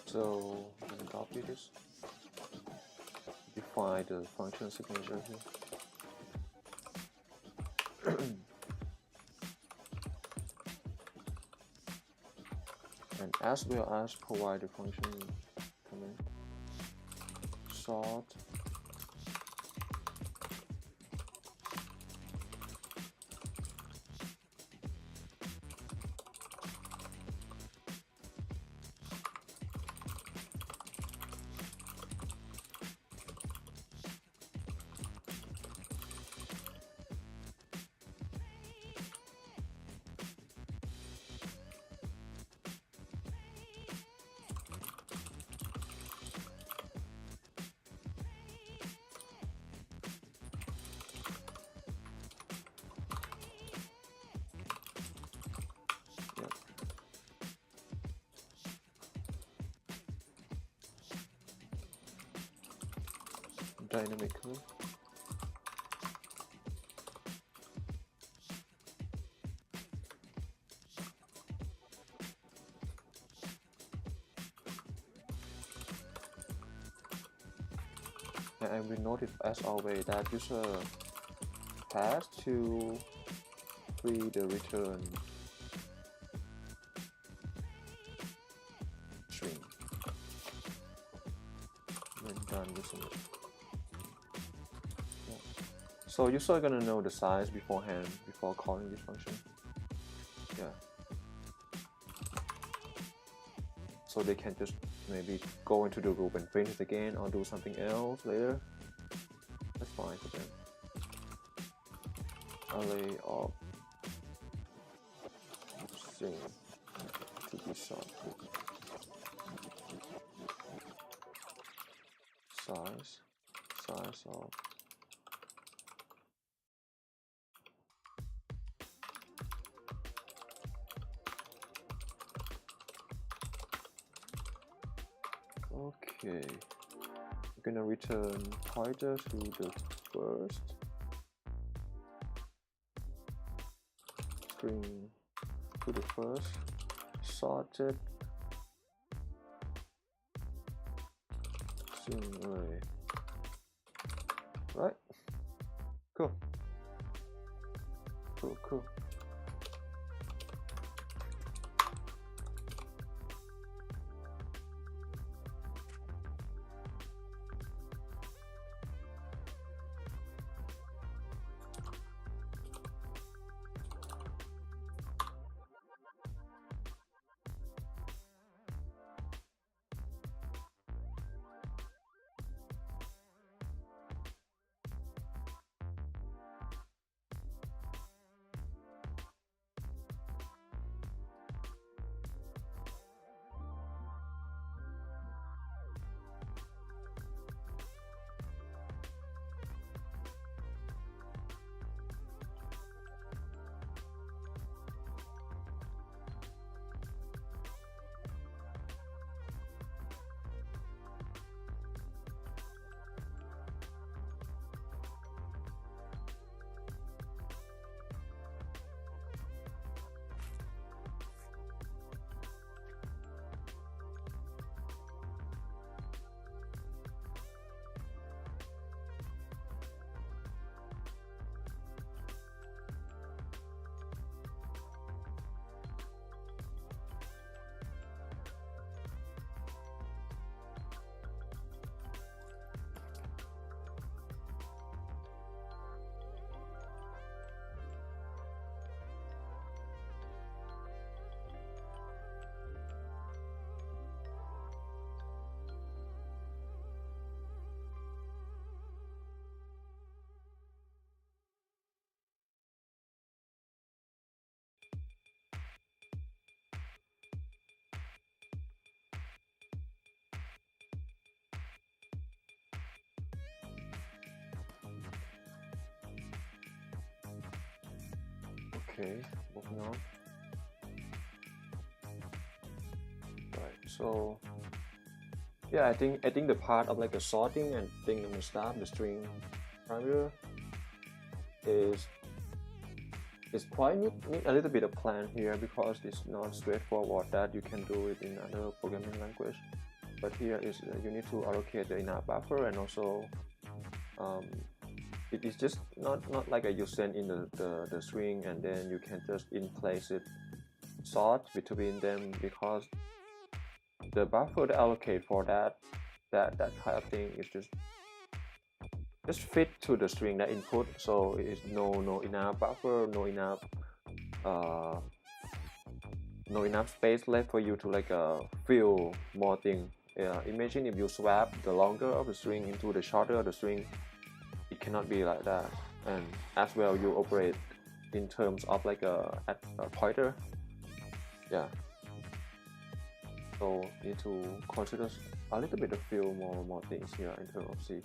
So I'm gonna copy this. Define the function signature here. And as well as provide the function command sort dynamically. And we notice as always that user has to free the return string when done using it. Yeah. So user gonna know the size beforehand before calling this function. Yeah. So they can just maybe go into the group and print it again or do something else later. That's fine for them. Array of string to be sorted. Size of okay. We're gonna return pointer to the first string to the first sorted string array. Right? Cool. Okay, moving on. Right, so yeah, I think the part of like the sorting and thing on the start, the string parameter is quite need a little bit of plan here, because it's not straightforward that you can do it in another programming language. But here is you need to allocate the enough buffer, and also it is just not like you send in the string and then you can just in place it sort between them, because the buffer to allocate for that kind of thing is just fit to the string that input, so it's no enough buffer, no enough space left for you to like fill more thing. Imagine if you swap the longer of the string into the shorter of the string, it cannot be like that. And as well, you operate in terms of like a pointer. Yeah, so need to consider a little bit of few more things here in terms of C.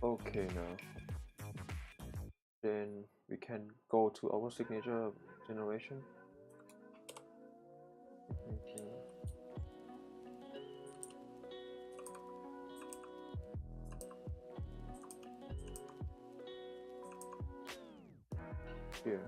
Okay, now then we can go to our signature generation. Here.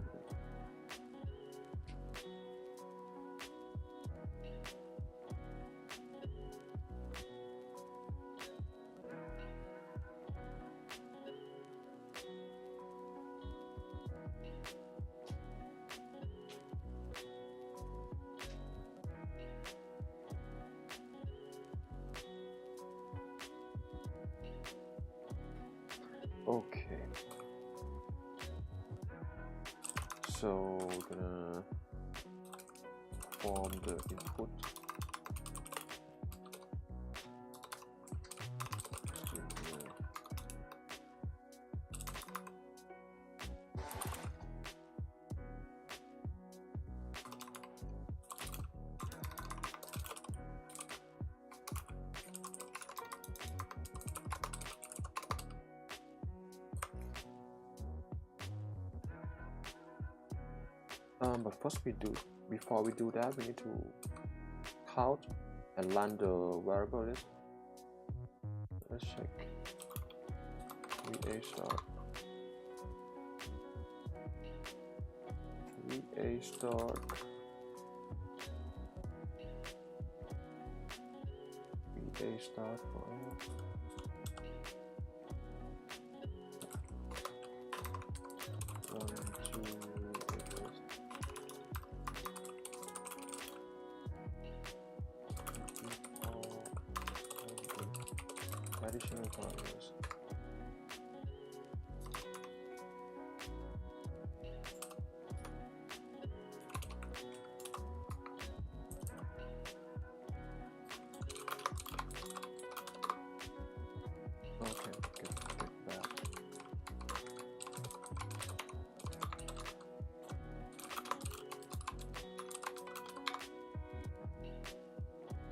Okay. So we're gonna form the input. But first before we do that, we need to count and run the variable list. Let's check. VA start. VA start. VA start for additional values. Okay, get that.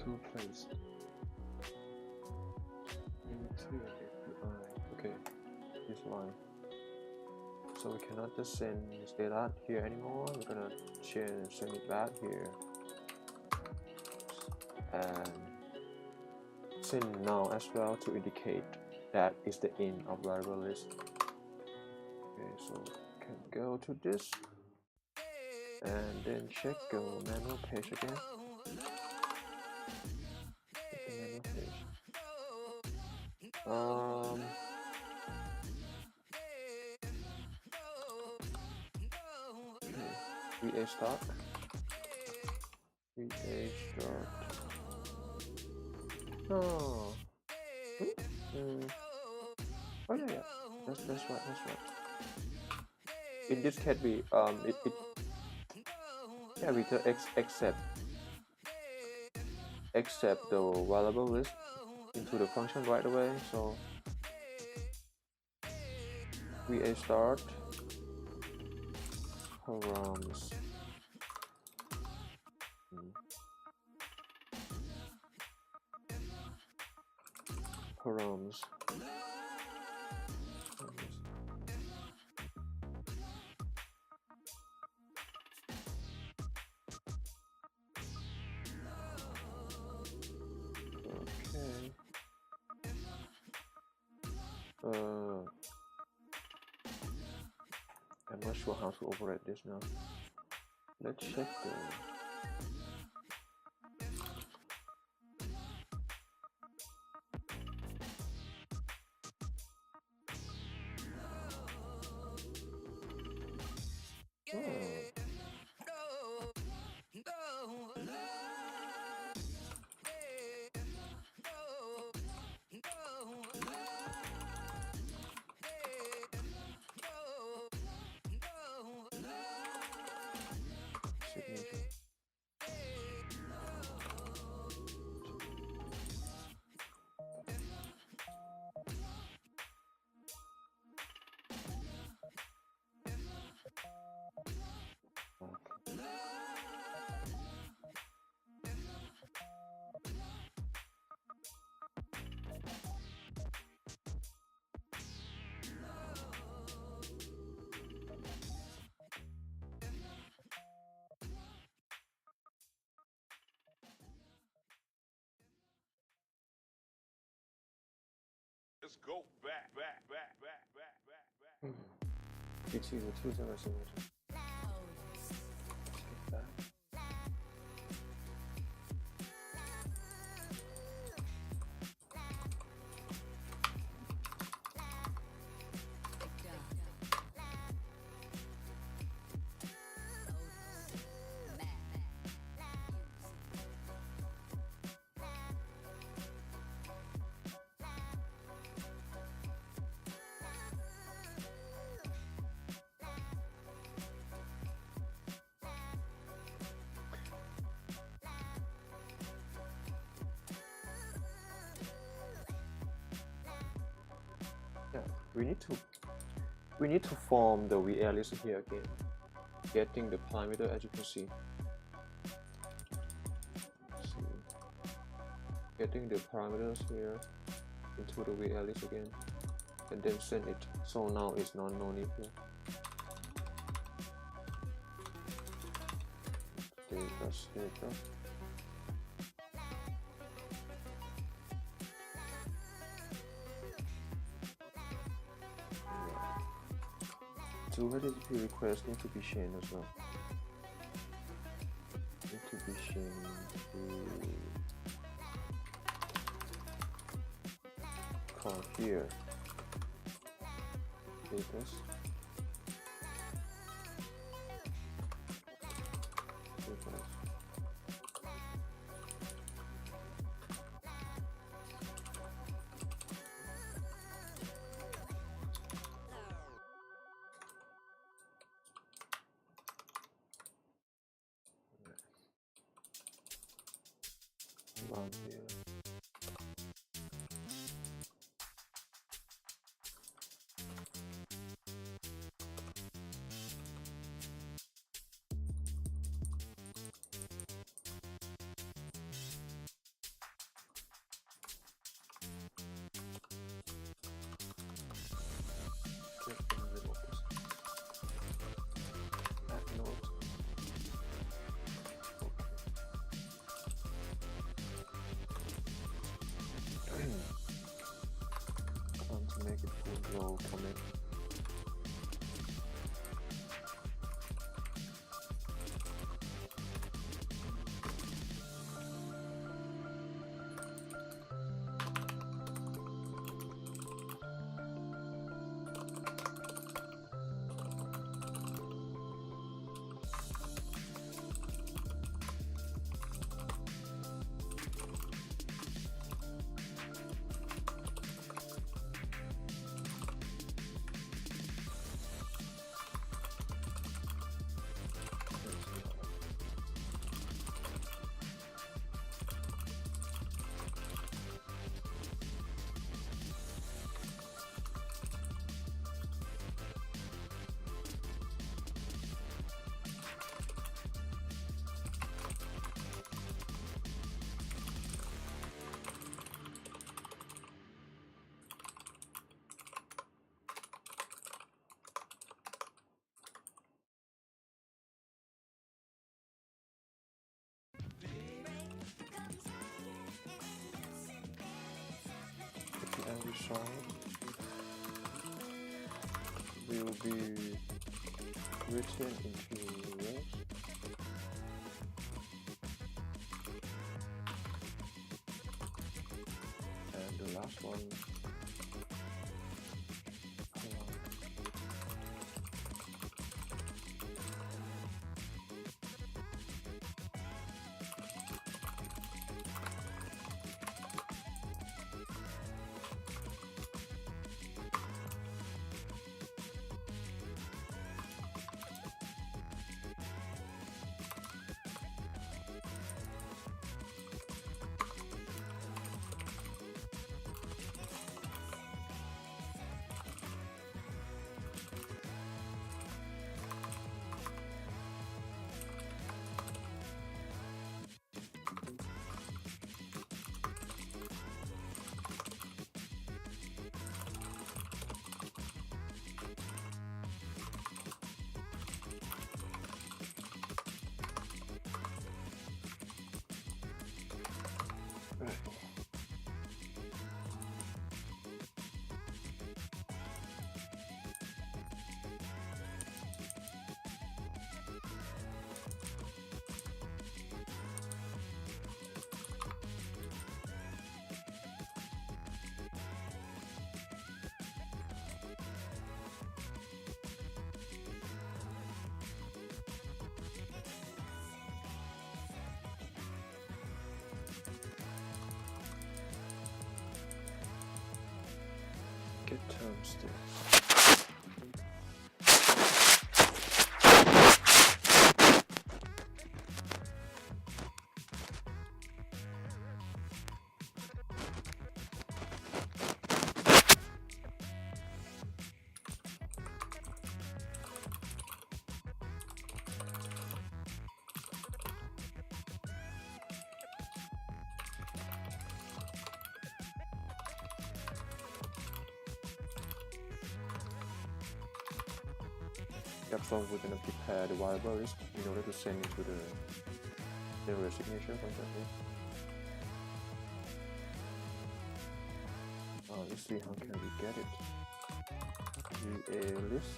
To place. Okay, this line. So we cannot just send this data here anymore. We're gonna send it back here and send now as well to indicate that is the end of variable list. Okay, so we can go to this and then check go manual page again. Manual page. VA start. VA start. Oh. Oh yeah. That's right. In this case, we we just accept the variable list into the function right away. So VA start params params I'm not sure how to operate this now. Let's check the signature. Let's go back. It's easy to use a signature. we need to form the VAR list here again, getting the parameter as you can see. Getting the parameters here into the VAR list again, and then send it. So now it's no need here. Data. Two HTTP requests need to be chained as well. Need to be chained to call here. Status. Run here. Make it full row connect. And result will be written into rows. And the last one get terms there. Yep, so we're gonna prepare the variable list in order to send it to the general signature function here. Let's see how can we get it. VA list.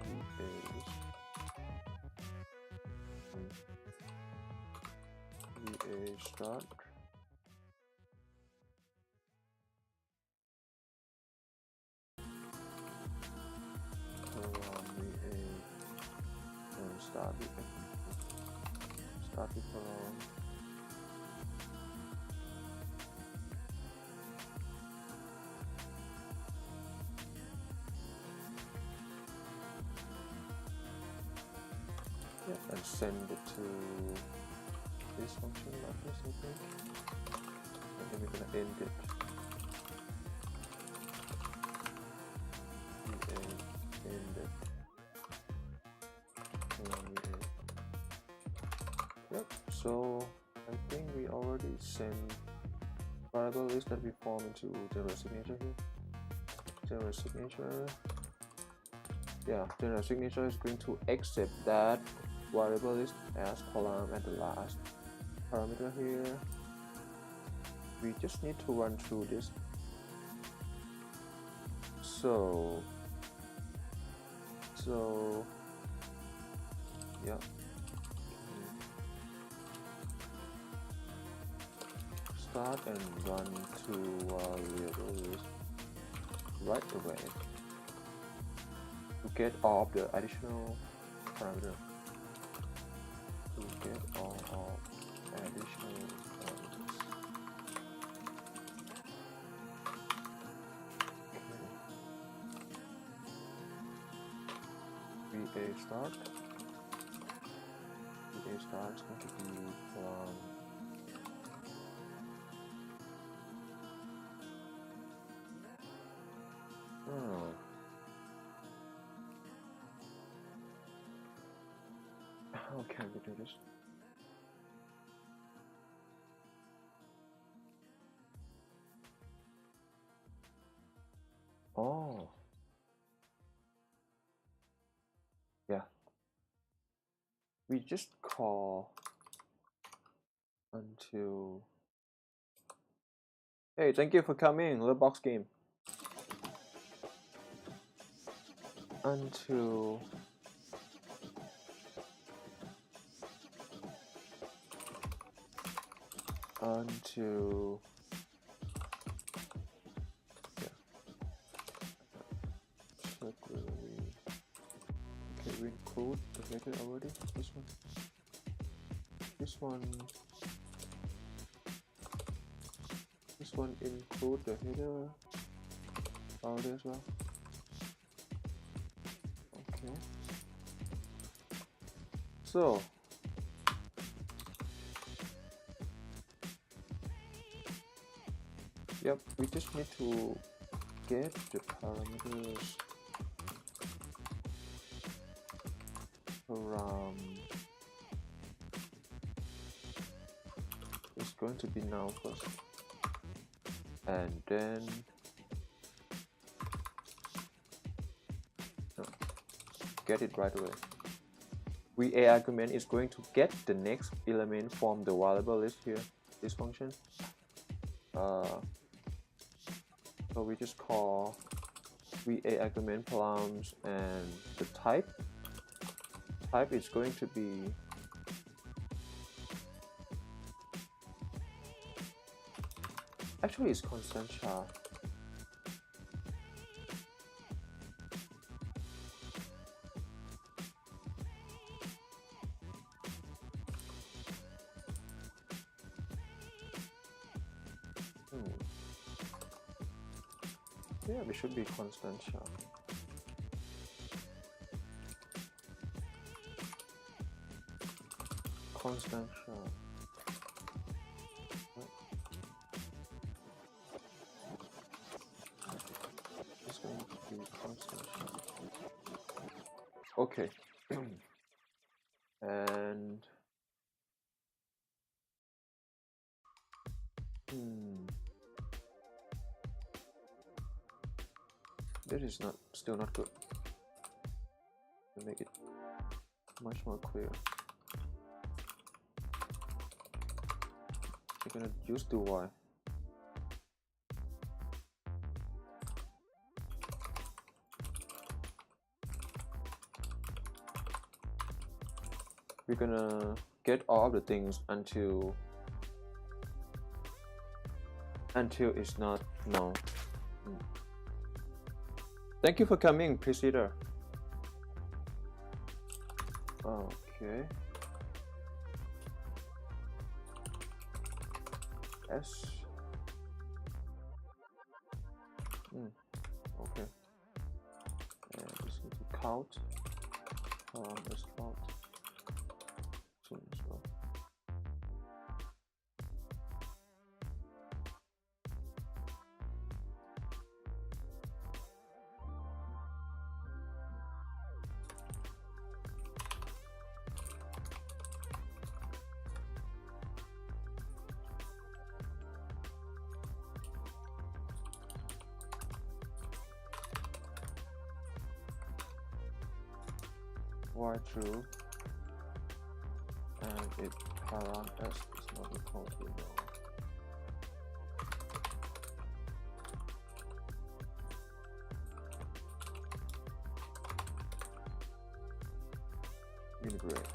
VA list. VA start. Start with and send it to this function like this, I think. And then we're gonna end it. End it. Yep, so I think we already sent variable list that we form into general signature here. General signature. Yeah, general signature is going to accept that variable list as column at the last parameter here. We just need to run through this. So yeah. Start and run to variable list right away to get all of the additional parameters. To get all of additional parameters. Okay. VA start. VA start is going to be from how can we do this? Oh, yeah. We just call until. Hey, thank you for coming, the box game. Until yeah. Okay, we include the header already. This one include the header already as well. Okay. So yep, we just need to get the parameters from it's going to be now first, and then get it right away. VA argument is going to get the next element from the variable list here, this function. So we just call VA argument params, and the type is going to be actually it's constant char. Yeah, we should be constant char. Constant char. It's going to be constant char. Okay. And This is still not good. To make it much more clear, we're gonna use do while. We're gonna get all of the things until it's not no. Thank you for coming, Priscilla. Okay. S. Okay. And just need to count. Let's count. Soon as well. Y true, and if param s is not equal to no. Mini break.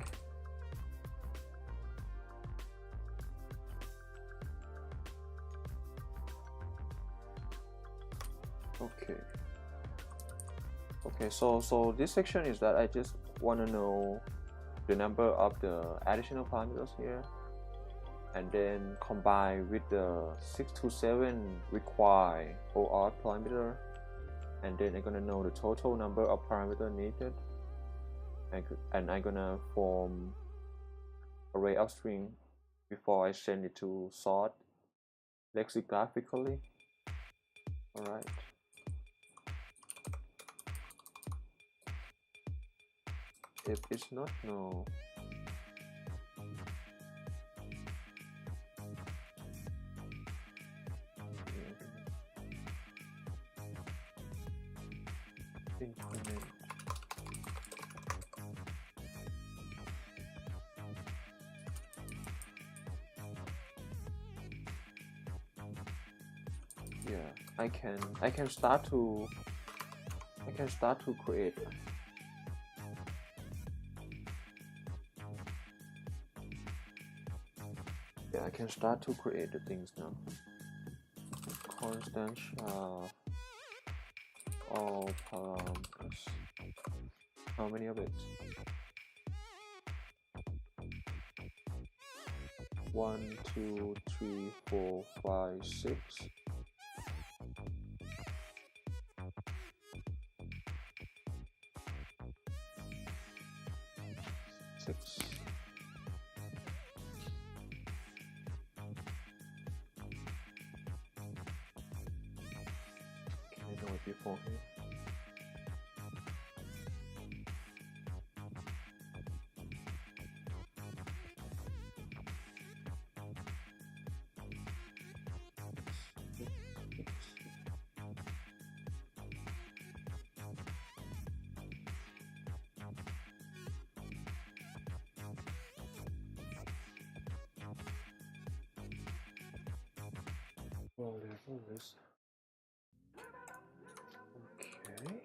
Okay, so this section is that I just want to know the number of the additional parameters here, and then combine with the 6 to 7 required or odd parameter, and then I'm gonna know the total number of parameters needed, and I'm gonna form array of string before I send it to sort lexicographically. All right. If it's not no. Increment. Yeah, I can start to create. Yeah, I can start to create the things now. Constant shaft, all parameters. How many of it? 1, 2, 3, 4, 5, 6. 6. Can I do it before here? Well, level is okay.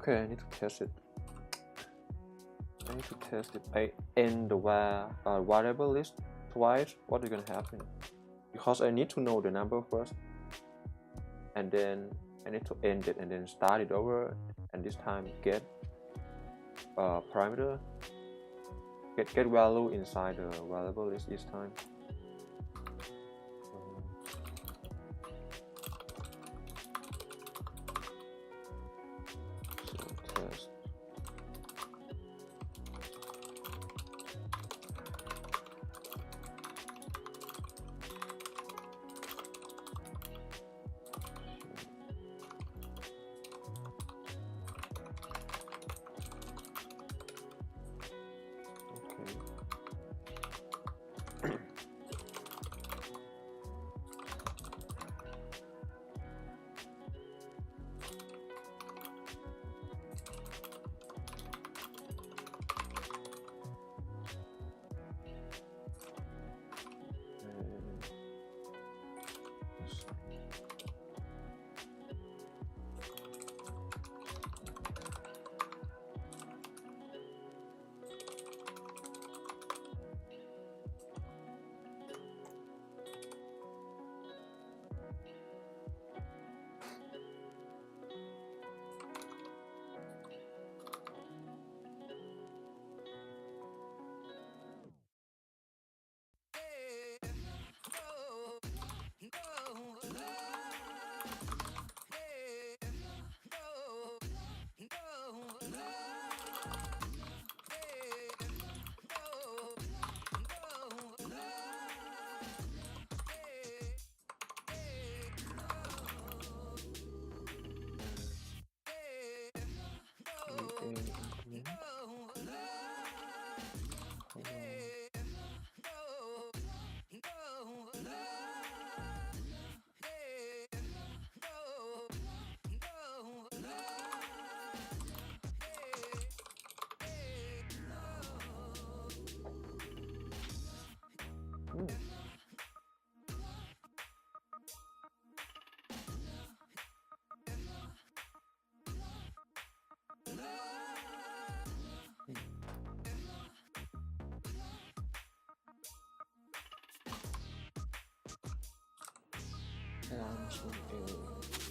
Okay, I need to test it. I need to test it. I end the variable list twice. What is gonna happen? Because I need to know the number first, and then I need to end it and then start it over, and this time get parameter, get value inside the variable list each time. So test.